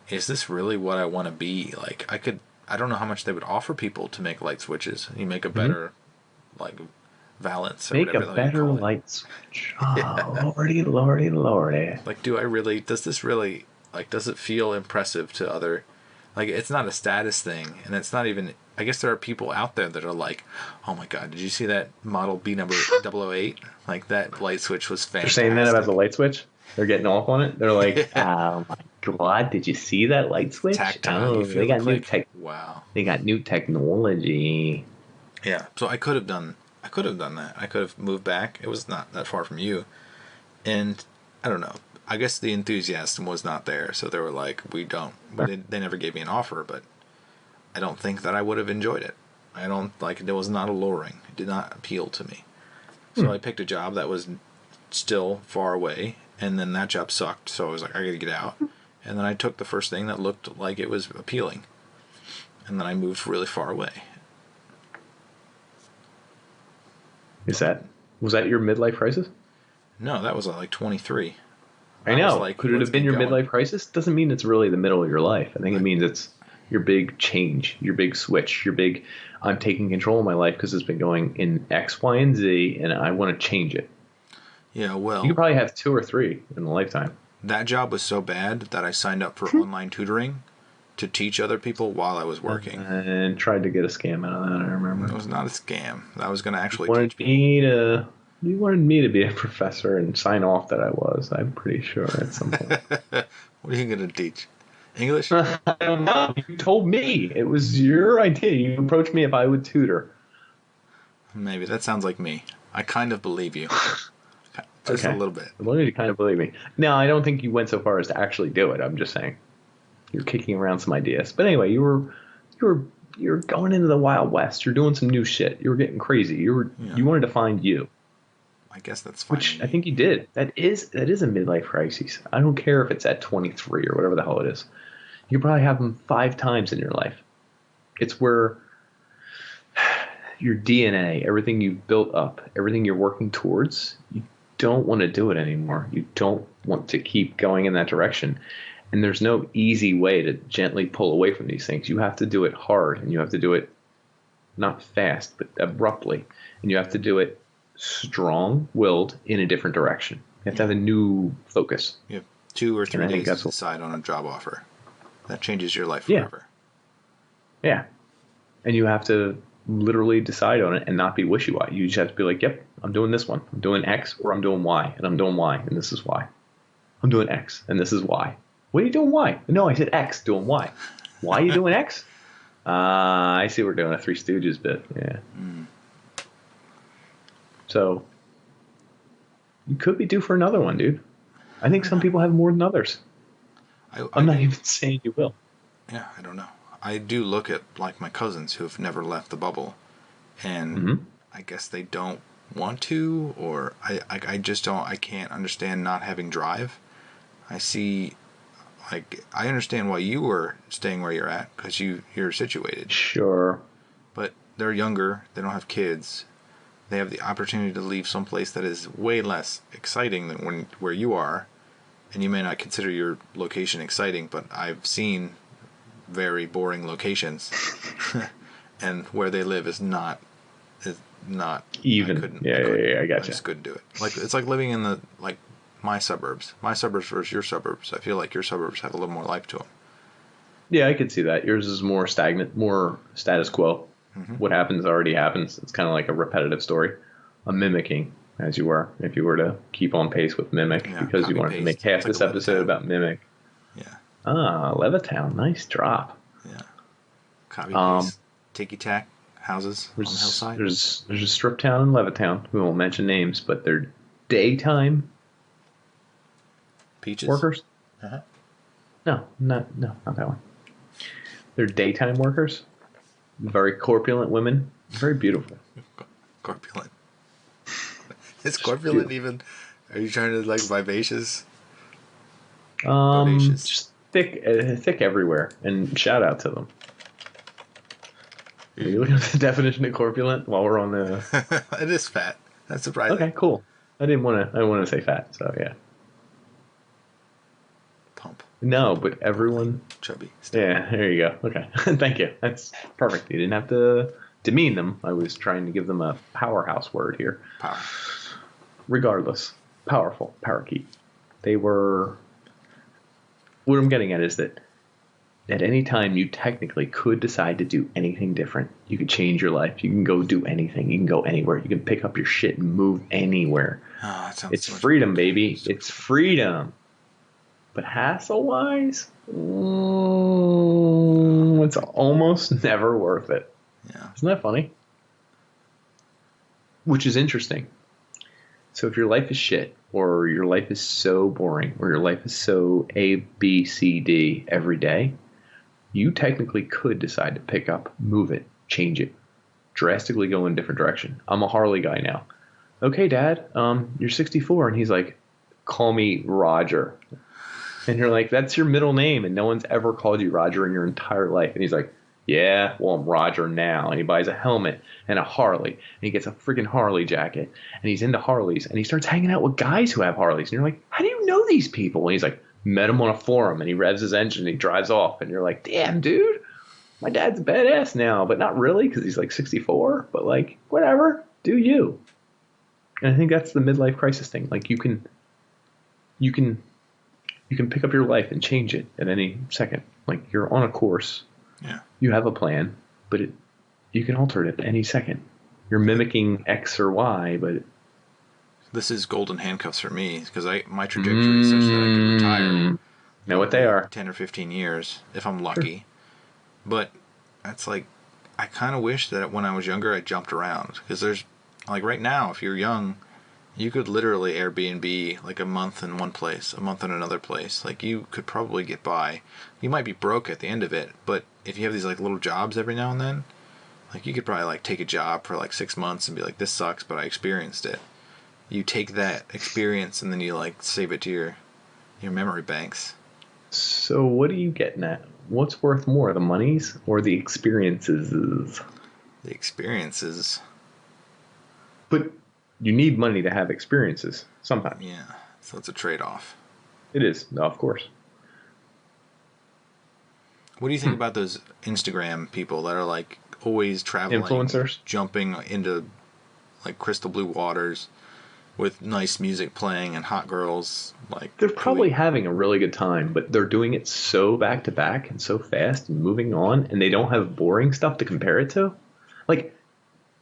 is this really what I want to be? Like, I don't know how much they would offer people to make light switches. You make a better, like, valance or Make a whatever you better call it. light switch. Oh, lordy, lordy, lordy. Like, does this really, like, does it feel impressive to other, like, it's not a status thing, and it's not even, I guess there are people out there that are like, oh my god, did you see that Model B number 008? Like, that light switch was fantastic. They're saying that about the light switch? They're getting off on it? They're like, oh my god, did you see that light switch? Tactile, you feel they got the new click. Wow. They got new technology. Yeah, so I could have done that. I could have moved back. It was not that far from you. And I don't know. I guess the enthusiasm was not there, so they were like, they never gave me an offer, but I don't think that I would have enjoyed it. I don't, like, it was not alluring. It did not appeal to me. So I picked a job that was still far away, and then that job sucked, so I was like, I gotta get out. And then I took the first thing that looked like it was appealing. And then I moved really far away. Was that your midlife crisis? No, that was like 23. I know. Like, could it have been your midlife crisis? Doesn't mean it's really the middle of your life. I think it means it's your big change, your big switch, your big, I'm taking control of my life because it's been going in X, Y, and Z, and I want to change it. Yeah, well, you could probably have 2 or 3 in a lifetime. That job was so bad that I signed up for online tutoring to teach other people while I was working. And tried to get a scam out of that, I remember. It was not a scam. I was going to actually teach people. You wanted me to be a professor and sign off that I was, I'm pretty sure, at some point. What are you going to teach? English? I don't know. You told me. It was your idea. You approached me if I would tutor. Maybe. That sounds like me. I kind of believe you. Just a little bit. As long as you kind of believe me. No, I don't think you went so far as to actually do it. I'm just saying. You're kicking around some ideas. But anyway, you're going into the Wild West. You're doing some new shit. You were getting crazy. You wanted to find you. I guess that's fine. Which I think you did. That is a midlife crisis. I don't care if it's at 23 or whatever the hell it is. You probably have them 5 times in your life. It's where your DNA, everything you've built up, everything you're working towards, you don't want to do it anymore. You don't want to keep going in that direction. And there's no easy way to gently pull away from these things. You have to do it hard, and you have to do it not fast, but abruptly. And you have to do it strong-willed in a different direction. You have to have a new focus. You have 2 or 3 days to decide on a job offer. That changes your life forever. Yeah. And you have to literally decide on it and not be wishy-way. You just have to be like, yep, I'm doing this one. I'm doing X or I'm doing Y, and I'm doing Y, and this is Y. I'm doing X, and this is Y. What are you doing Y? No, I said X, doing Y. Why are you doing X? I see we're doing a Three Stooges bit. Yeah. So you could be due for another one, dude. I think some people have more than others. I'm not even saying you will. Yeah, I don't know. I do look at, like, my cousins who have never left the bubble, and I guess they don't want to, or I just don't. I can't understand not having drive. I see, like, I understand why you were staying where you're at because you're situated. Sure. But they're younger. They don't have kids. They have the opportunity to leave someplace that is way less exciting than where you are, and you may not consider your location exciting, but I've seen very boring locations, and where they live is not even. I gotcha. I just couldn't do it. Like, it's like living in my suburbs versus your suburbs. I feel like your suburbs have a little more life to them. Yeah, I could see that. Yours is more stagnant, more status quo. What happens already happens. It's kind of like a repetitive story. I'm mimicking, as you were, if you were to keep on pace with Mimic, because you wanted to make half this episode about Mimic. Yeah. Levittown. Nice drop. Yeah. Copy paste. Ticky-tack houses on the hillside. There's a strip town in Levittown. We won't mention names, but they're daytime Peaches? workers. No, not that one. They're daytime workers. Very corpulent women. Very beautiful. Corpulent. Is corpulent even? Are you trying to, like, vivacious? Vivacious. Just thick everywhere. And shout out to them. Are you looking at the definition of corpulent while we're on the? It is fat. That's surprising. Okay, cool. I didn't want to say fat, so yeah. Pump. No, but everyone. Chubby. Yeah, there you go. Okay, thank you. That's perfect. You didn't have to demean them. I was trying to give them a powerhouse word here. Power. Regardless, powerful, parakeet. They were. What I'm getting at is that at any time you technically could decide to do anything different. You could change your life. You can go do anything. You can go anywhere. You can pick up your shit and move anywhere. Oh, that sounds It's so much freedom, fun. baby. It's freedom. But hassle-wise, it's almost never worth it. Yeah. Isn't that funny? Which is interesting. So if your life is shit, or your life is so boring, or your life is so A, B, C, D every day, you technically could decide to pick up, move it, change it, drastically go in a different direction. I'm a Harley guy now. Okay, Dad, you're 64. And he's like, call me Roger. And you're like, that's your middle name, and no one's ever called you Roger in your entire life. And he's like, yeah, well, I'm Roger now. And he buys a helmet and a Harley, and he gets a freaking Harley jacket, and he's into Harleys, and he starts hanging out with guys who have Harleys. And you're like, how do you know these people? And he's like, met him on a forum, and he revs his engine, and he drives off. And you're like, damn, dude, my dad's a badass now, but not really, because he's like 64. But like, whatever, do you. And I think that's the midlife crisis thing. Like, you can pick up your life and change it at any second. Like, you're on a course. Yeah. You have a plan, but you can alter it at any second. You're mimicking X or Y, but This is golden handcuffs for me because my trajectory is such that I could retire. Know what they are. 10 or 15 years if I'm lucky. Sure. But that's like, I kind of wish that when I was younger I jumped around, because there's like right now, if you're young, you could literally Airbnb like a month in one place, a month in another place. Like, you could probably get by. You might be broke at the end of it, but if you have these like little jobs every now and then, like, you could probably like take a job for like 6 months and be like, this sucks, but I experienced it. You take that experience and then you like save it to your memory banks. So what are you getting at? What's worth more, the monies or the experiences? The experiences. But you need money to have experiences sometimes. Yeah, so it's a trade-off. It is, no, of course. What do you think about those Instagram people that are like always traveling, influencers, jumping into like crystal blue waters with nice music playing and hot girls? Like, they're probably having a really good time, but they're doing it so back to back and so fast and moving on, and they don't have boring stuff to compare it to. Like,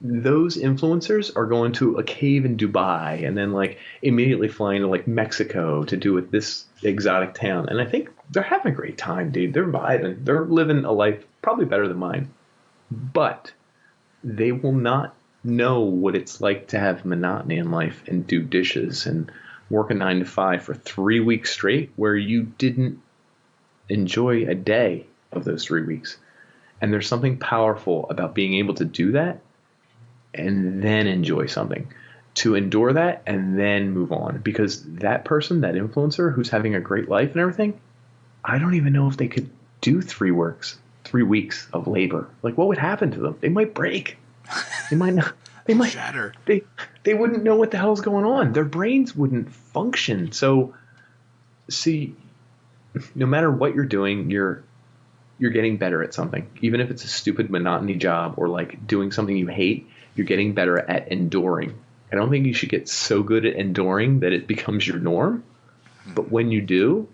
those influencers are going to a cave in Dubai and then like immediately flying to like Mexico to do with this exotic town. And I think they're having a great time, dude. They're vibing. They're living a life probably better than mine. But they will not know what it's like to have monotony in life and do dishes and work a 9 to 5 for 3 weeks straight where you didn't enjoy a day of those 3 weeks. And there's something powerful about being able to do that and then enjoy something, to endure that and then move on. Because that person, that influencer who's having a great life and everything, I don't even know if they could do 3 weeks of labor. Like, what would happen to them? They might break. They might not. They might shatter. They wouldn't know what the hell's going on. Their brains wouldn't function. So, see, no matter what you're doing, you're getting better at something. Even if it's a stupid monotony job or like doing something you hate, you're getting better at enduring. I don't think you should get so good at enduring that it becomes your norm. But when you do,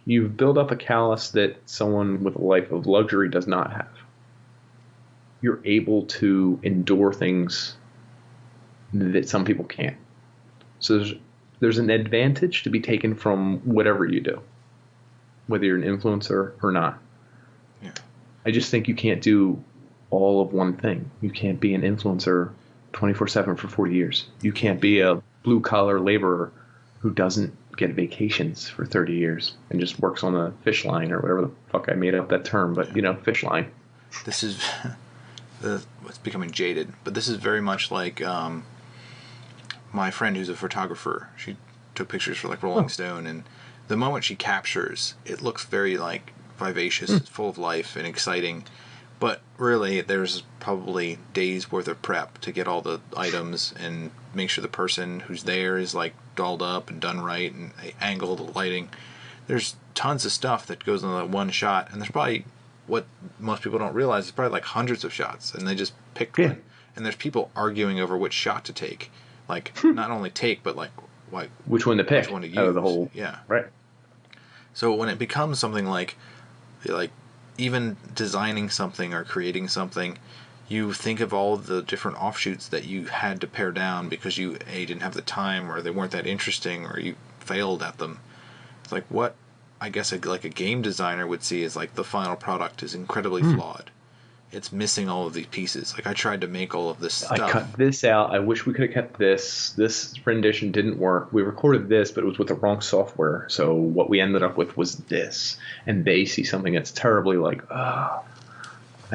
you've built up a callus that someone with a life of luxury does not have. You're able to endure things that some people can't. So there's an advantage to be taken from whatever you do, whether you're an influencer or not. Yeah. I just think you can't do all of one thing. You can't be an influencer 24/7 for 40 years. You can't be a blue-collar laborer who doesn't get vacations for 30 years and just works on a fish line or whatever the fuck I made up that term, but, fish line. This is... it's becoming jaded, but this is very much like my friend who's a photographer. She took pictures for like Rolling Stone, and the moment she captures, it looks very like vivacious, full of life and exciting. But really, there's probably days worth of prep to get all the items and make sure the person who's there is like dolled up and done right and angle the lighting. There's tons of stuff that goes on that one shot, and there's probably, what most people don't realize, is probably like hundreds of shots, and they just picked one. And there's people arguing over which shot to take, like not only take, but like which one to pick, which one to use. Out of the whole, yeah, right. So when it becomes something like even designing something or creating something, you think of all the different offshoots that you had to pare down because you didn't have the time, or they weren't that interesting, or you failed at them. It's like what I guess like a game designer would see is like the final product is incredibly flawed. It's missing all of these pieces. Like I tried to make all of this stuff. I cut this out. I wish we could have kept this. This rendition didn't work. We recorded this, but it was with the wrong software. So what we ended up with was this. And they see something that's terribly like, I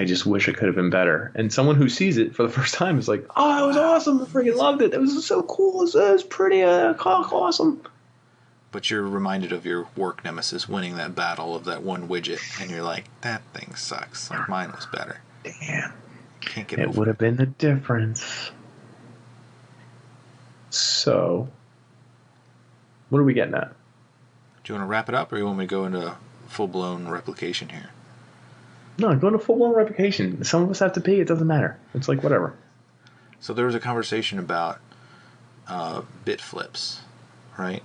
just wish it could have been better. And someone who sees it for the first time is like, oh, it was awesome. I freaking loved it. It was so cool. It was pretty awesome. But you're reminded of your work nemesis winning that battle of that one widget, and you're like, that thing sucks. Like mine was better. Damn. Can't get it over would have been the difference. So, what are we getting at? Do you want to wrap it up, or you want me to go into full-blown replication here? No, go into full-blown replication. Some of us have to pee. It doesn't matter. It's like whatever. So there was a conversation about bit flips, right?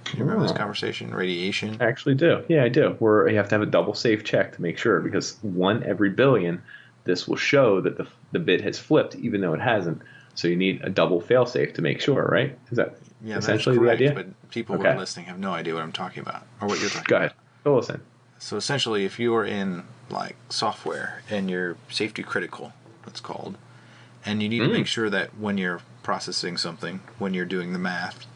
Do you remember this conversation? Radiation? I actually do. Yeah, I do. Where you have to have a double safe check to make sure, because 1 every billion, this will show that the bit has flipped, even though it hasn't. So you need a double fail-safe to make sure, right? Is that essentially that's correct, the idea? But people who are listening have no idea what I'm talking about, or what you're talking Go about. ahead. Go listen. So essentially, if you are in like software and you're safety critical, it's called, and you need to make sure that when you're processing something, when you're doing the math,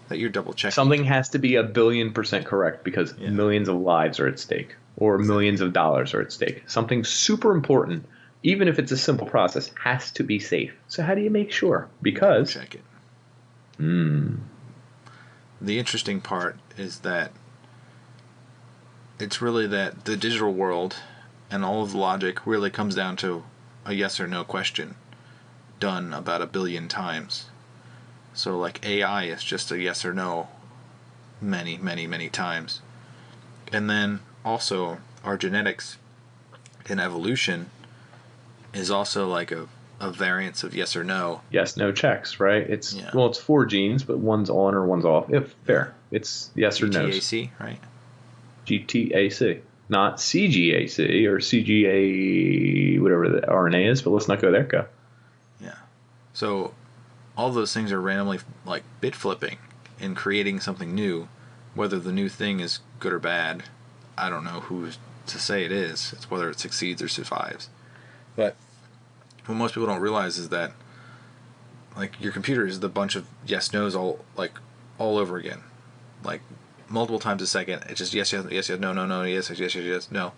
that you're double checking. Something has to be 1,000,000,000% correct, because millions of lives are at stake, or millions of dollars are at stake. Something super important, even if it's a simple process, has to be safe. So how do you make sure? Because check it. The interesting part is that it's really that the digital world and all of the logic really comes down to a yes or no question done about 1 billion times. So like AI is just a yes or no many, many, many times. And then also our genetics in evolution is also like a variance of yes or no. Yes, no checks, right? It's well, it's 4 genes, but one's on or one's off. If fair. It's yes or no. GTAC, right? GTAC. Not CGAC or CGA, whatever the RNA is, but let's not go there. Go. Yeah. So all those things are randomly like bit flipping and creating something new. Whether the new thing is good or bad, I don't know who's to say it is. It's whether it succeeds or survives. But what most people don't realize is that like your computer is the bunch of yes no's all over again, like multiple times a second. It's just yes, no, yes, no.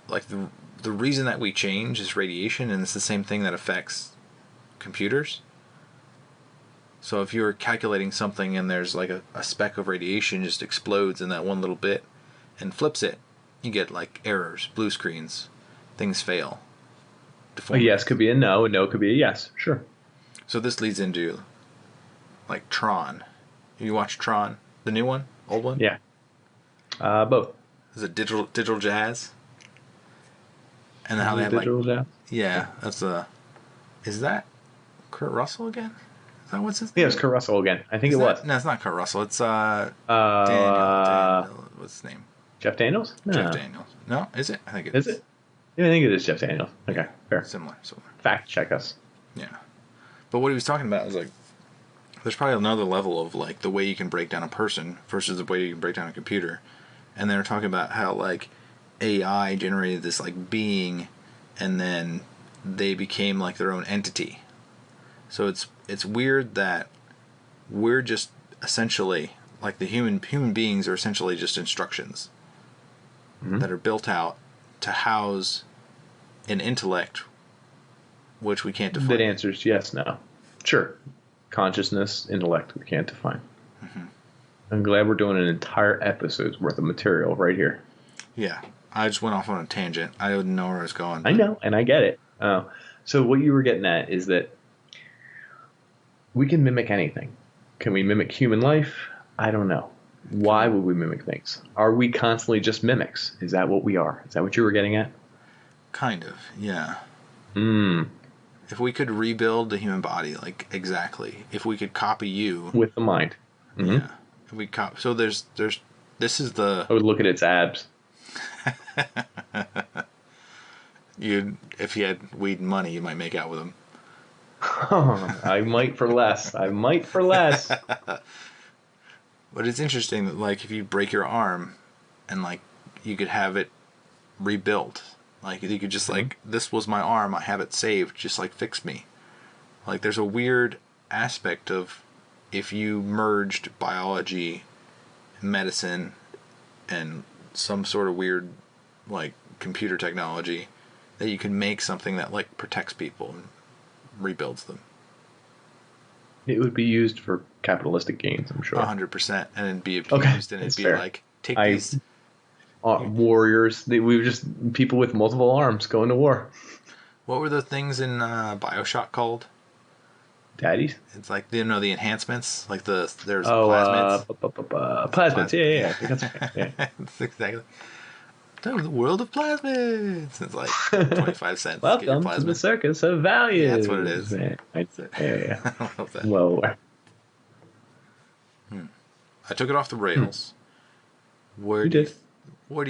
Like the reason that we change is radiation, and it's the same thing that affects computers. So if you're calculating something and there's like a speck of radiation just explodes in that one little bit and flips it, you get like errors, blue screens, things fail. A yes could be a no could be a yes. Sure. So this leads into like Tron. You watch Tron, the new one, old one? Yeah. Both. Is it digital jazz? And then how they have digital like jazz? Yeah, that's is that Kurt Russell again? Is that what's his name? Yeah, it's Kurt Russell again. I think it was. No, it's not Kurt Russell. It's Daniel. What's his name? Jeff Daniels? No. Jeff Daniels. No, is it? I think it is. Is it? Yeah, I think it is Jeff Daniels. Okay, fair. Similar. Fact check us. Yeah. But what he was talking about was like, there's probably another level of like the way you can break down a person versus the way you can break down a computer. And they were talking about how like AI generated this like being, and then they became like their own entity. So it's weird that we're just essentially like the human beings are essentially just instructions that are built out to house an intellect which we can't define. That answers yes, no. Sure. Consciousness, intellect, we can't define. I'm glad we're doing an entire episode's worth of material right here. Yeah. I just went off on a tangent. I didn't know where I was going. I know, and I get it. So what you were getting at is that we can mimic anything. Can we mimic human life? I don't know. Why would we mimic things? Are we constantly just mimics? Is that what we are? Is that what you were getting at? Kind of, yeah. Hmm. If we could rebuild the human body, like exactly, if we could copy you, With the mind. Mm-hmm. yeah. If we so there's this is the I would look at its abs. if you had weed and money, you might make out with them. I might for less. I might for less. But it's interesting that like if you break your arm, and like you could have it rebuilt. Like you could just like, this was my arm, I have it saved, just like fix me. Like there's a weird aspect of if you merged biology, medicine, and some sort of weird like computer technology, that you can make something that like protects people and rebuilds them. It would be used for capitalistic gains, I'm sure. 100%, and it'd be abused, and it'd be fair. like these warriors. We were just people with multiple arms going to war. What were the things in BioShock called? Daddies? It's like, the enhancements, like there's plasmids. plasmids. Yeah. I think that's right. Yeah. That's exactly. The world of plasmids. It's like 25 cents. Welcome to the circus of values. Yeah, that's what it is. Yeah. I love that. Well, I took it off the rails. Where do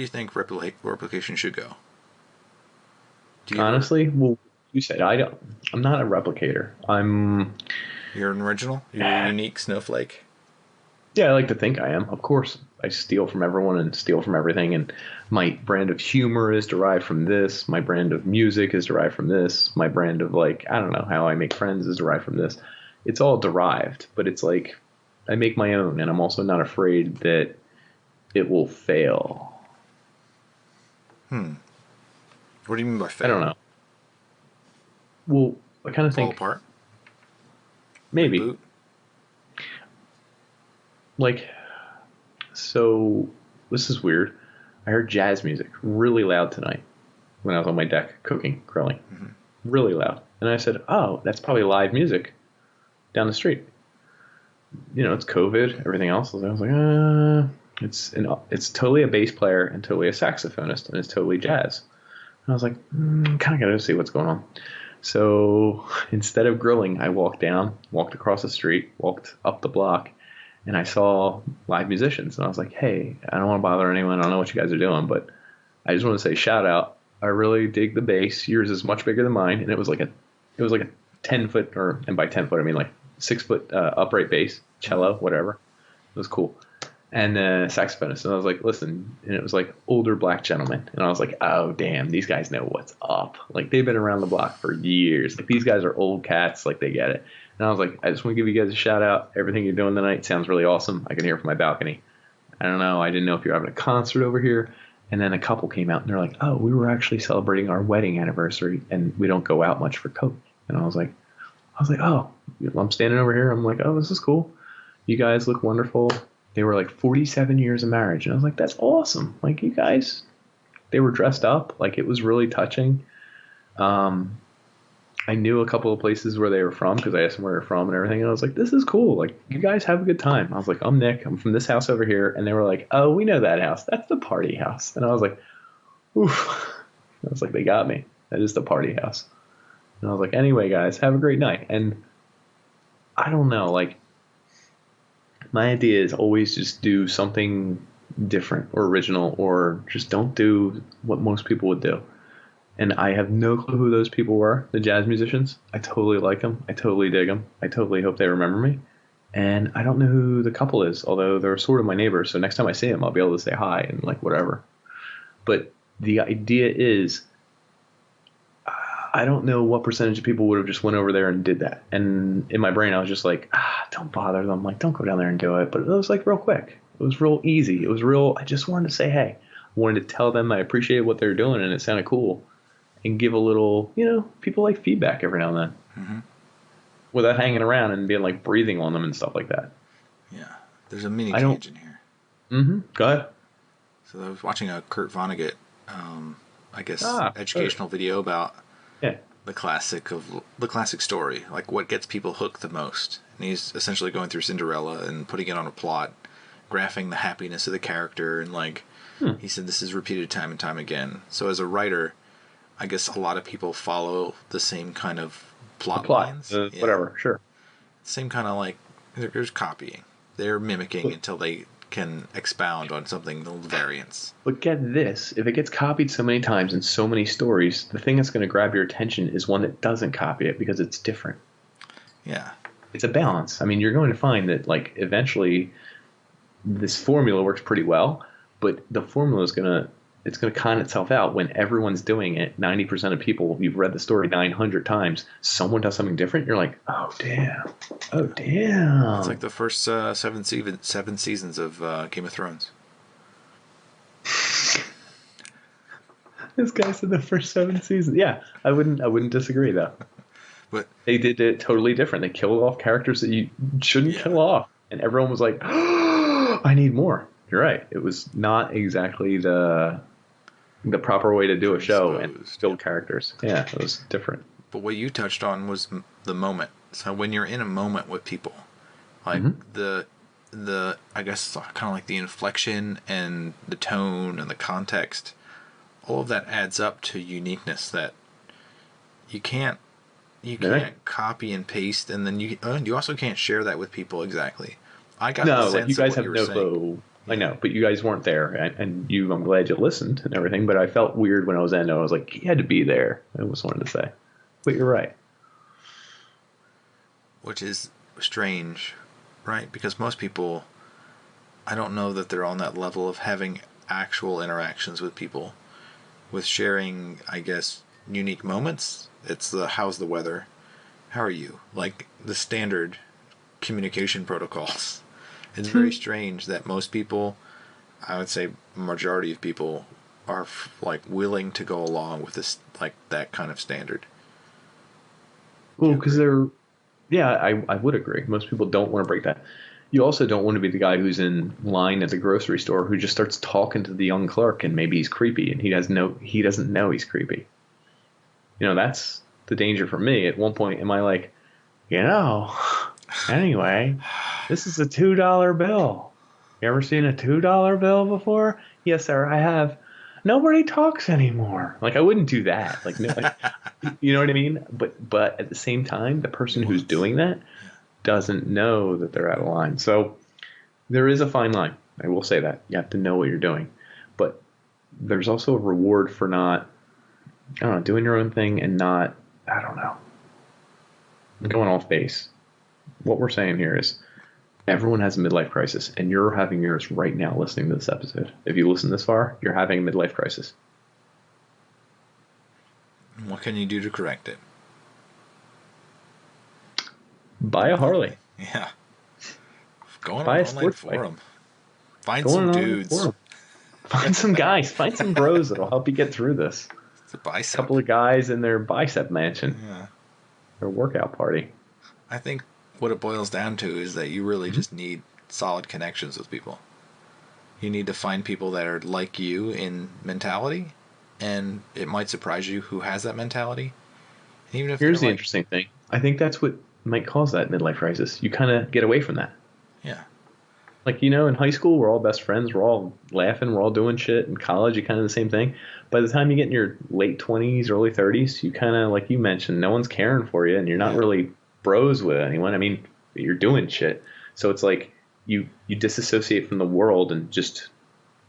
you think replication should go? Honestly, well, you said I'm not a replicator. You're an original. You're a unique snowflake. Yeah, I like to think I am. Of course, I steal from everyone and steal from everything. And my brand of humor is derived from this. My brand of music is derived from this. My brand of I don't know, how I make friends is derived from this. It's all derived, but it's like I make my own, and I'm also not afraid that it will fail. What do you mean by fail? I don't know. Well, I kind of think fall apart. Maybe. Reboot? So this is weird. I heard jazz music really loud tonight when I was on my deck cooking, grilling. Mm-hmm. Really loud. And I said, oh, that's probably live music down the street. It's COVID, everything else. I was like, it's totally a bass player and totally a saxophonist, and it's totally jazz. And I was like, kind of got to see what's going on. So instead of grilling, I walked across the street, walked up the block, and I saw live musicians. And I was like, hey, I don't want to bother anyone. I don't know what you guys are doing, but I just want to say shout out. I really dig the bass. Yours is much bigger than mine. And it was like a 10-foot, and by 10 foot, I mean like 6-foot upright bass, cello, whatever. It was cool. And saxophonist. And I was like, listen, and it was like older black gentlemen. And I was like, oh, damn, these guys know what's up. Like, they've been around the block for years. Like, these guys are old cats. Like, they get it. And I was like, I just want to give you guys a shout out. Everything you're doing tonight sounds really awesome. I can hear it from my balcony. I don't know. I didn't know if you're having a concert over here. And then a couple came out and they're like, oh, we were actually celebrating our wedding anniversary and we don't go out much for coke. And I was like, oh, I'm standing over here. I'm like, oh, this is cool. You guys look wonderful. They were like 47 years of marriage. And I was like, that's awesome. Like, you guys, they were dressed up. Like, it was really touching. I knew a couple of places where they were from because I asked them where they're from and everything. And I was like, this is cool. Like, you guys have a good time. I was like, I'm Nick. I'm from this house over here. And they were like, oh, we know that house. That's the party house. And I was like, oof. I was like, they got me. That is the party house. And I was like, anyway, guys, have a great night. And I don't know, like, my idea is always just do something different or original, or just don't do what most people would do. And I have no clue who those people were, the jazz musicians. I totally like them. I totally dig them. I totally hope they remember me. And I don't know who the couple is, although they're sort of my neighbors. So next time I see them, I'll be able to say hi and like whatever. But the idea is, I don't know what percentage of people would have just went over there and did that. And in my brain, I was just like, don't bother them. Like, don't go down there and do it. But it was like real quick. It was real easy. It was real. I just wanted to say, hey, I wanted to tell them I appreciate what they're doing and it sounded cool. And give a little, people like feedback every now and then. Mm-hmm. Without hanging around and being like breathing on them and stuff like that. Yeah. There's a mini cage in here. Mm-hmm. Go ahead. So I was watching a Kurt Vonnegut, educational video about the classic story, like what gets people hooked the most. And he's essentially going through Cinderella and putting it on a plot graphing the happiness of the character, and like he said, this is repeated time and time again. So as a writer, I guess a lot of people follow the same kind of plot lines. Whatever, sure. Same kind of like, there's copying. They're mimicking until they can expound on something, the variants. But get this, if it gets copied so many times in so many stories, the thing that's going to grab your attention is one that doesn't copy it because it's different. Yeah. It's a balance. I mean, you're going to find that, like, eventually this formula works pretty well, but the formula is going to con itself out when everyone's doing it. 90% of people, you've read the story 900 times, someone does something different, you're like, oh, damn. Oh, damn. It's like the first seven seasons of Game of Thrones. This guy said the first 7 seasons. Yeah, I wouldn't disagree, though. But they did it totally different. They killed off characters that you shouldn't kill off. And everyone was like, oh, I need more. You're right. It was not exactly the proper way to do a show and build characters. Yeah, it was different. But what you touched on was the moment. So when you're in a moment with people, like the I guess kind of like the inflection and the tone and the context, all of that adds up to uniqueness that you can't copy and paste, and then you also can't share that with people exactly. I got the sense like you guys of what have no clue. I know, but you guys weren't there, and I'm glad you listened and everything. But I felt weird when I was in. I was like, he had to be there. I just wanted to say, but you're right. Which is strange, right? Because most people, I don't know that they're on that level of having actual interactions with people, with sharing, I guess, unique moments. It's the how's the weather, how are you, like the standard communication protocols. It's very strange that most people, I would say majority of people, are like willing to go along with this, like that kind of standard. Well, because I would agree. Most people don't want to break that. You also don't want to be the guy who's in line at the grocery store who just starts talking to the young clerk and maybe he's creepy and he doesn't know he's creepy. You know, that's the danger for me. At one point, am I like, anyway, this is a $2 bill. You ever seen a $2 bill before? Yes, sir, I have. Nobody talks anymore. Like, I wouldn't do that. Like, no, you know what I mean? But at the same time, the person who's doing that doesn't know that they're out of line. So there is a fine line. I will say that. You have to know what you're doing. But there's also a reward for not, doing your own thing and not, going off base. What we're saying here is everyone has a midlife crisis, and you're having yours right now listening to this episode. If you listen this far, you're having a midlife crisis. What can you do to correct it? Buy a Harley. Yeah. Go on Buy an a online forum. Find some dudes. Find some guys. Find some bros that'll help you get through this. It's a bicep. A couple of guys in their bicep mansion. Yeah. Their workout party. I think what it boils down to is that you really just need solid connections with people. You need to find people that are like you in mentality, and it might surprise you who has that mentality. Even if here's the interesting thing. I think that's what might cause that midlife crisis. You kind of get away from that. Yeah. Like, in high school, we're all best friends. We're all laughing. We're all doing shit. In college, you kind of the same thing. By the time you get in your late 20s, early 30s, you kind of, like you mentioned, no one's caring for you, and you're not really bros with anyone. I mean, you're doing shit. So it's like you disassociate from the world and just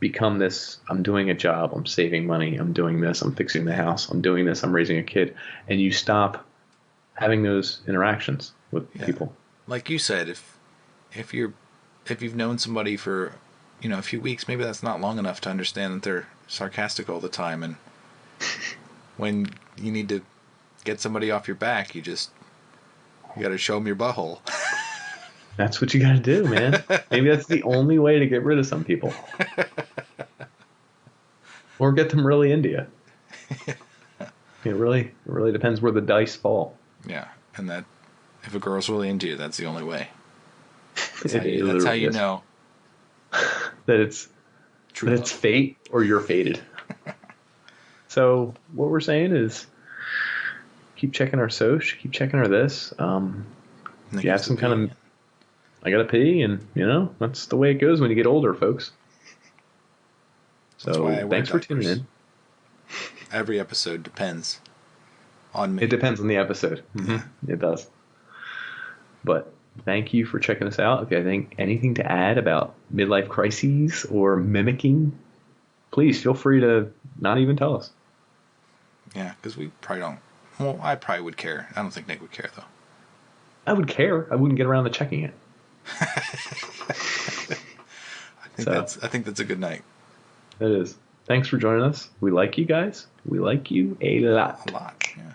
become this, I'm doing a job, I'm saving money, I'm doing this, I'm fixing the house, I'm doing this, I'm raising a kid. And you stop having those interactions with people. Like you said, if you've known somebody for, a few weeks, maybe that's not long enough to understand that they're sarcastic all the time. And when you need to get somebody off your back, you got to show them your butthole. That's what you got to do, man. Maybe that's the only way to get rid of some people. Or get them really into you. It really depends where the dice fall. Yeah, and that if a girl's really into you, that's the only way. That's how you know that it's fate or you're fated. So what we're saying is keep checking our soch, keep checking our this. If you have some kind of I gotta pee, and that's the way it goes when you get older, folks. That's why I So wear thanks for tuning diapers. in. Every episode depends on me. It depends on the episode. Yeah. It does. But thank you for checking us out. If you have anything to add about midlife crises or mimicking, please feel free to not even tell us. Yeah, because we probably don't. Well, I probably would care. I don't think Nick would care, though. I would care. I wouldn't get around to checking it. I think that's a good night. It is. Thanks for joining us. We like you guys. We like you a lot. A lot, yeah.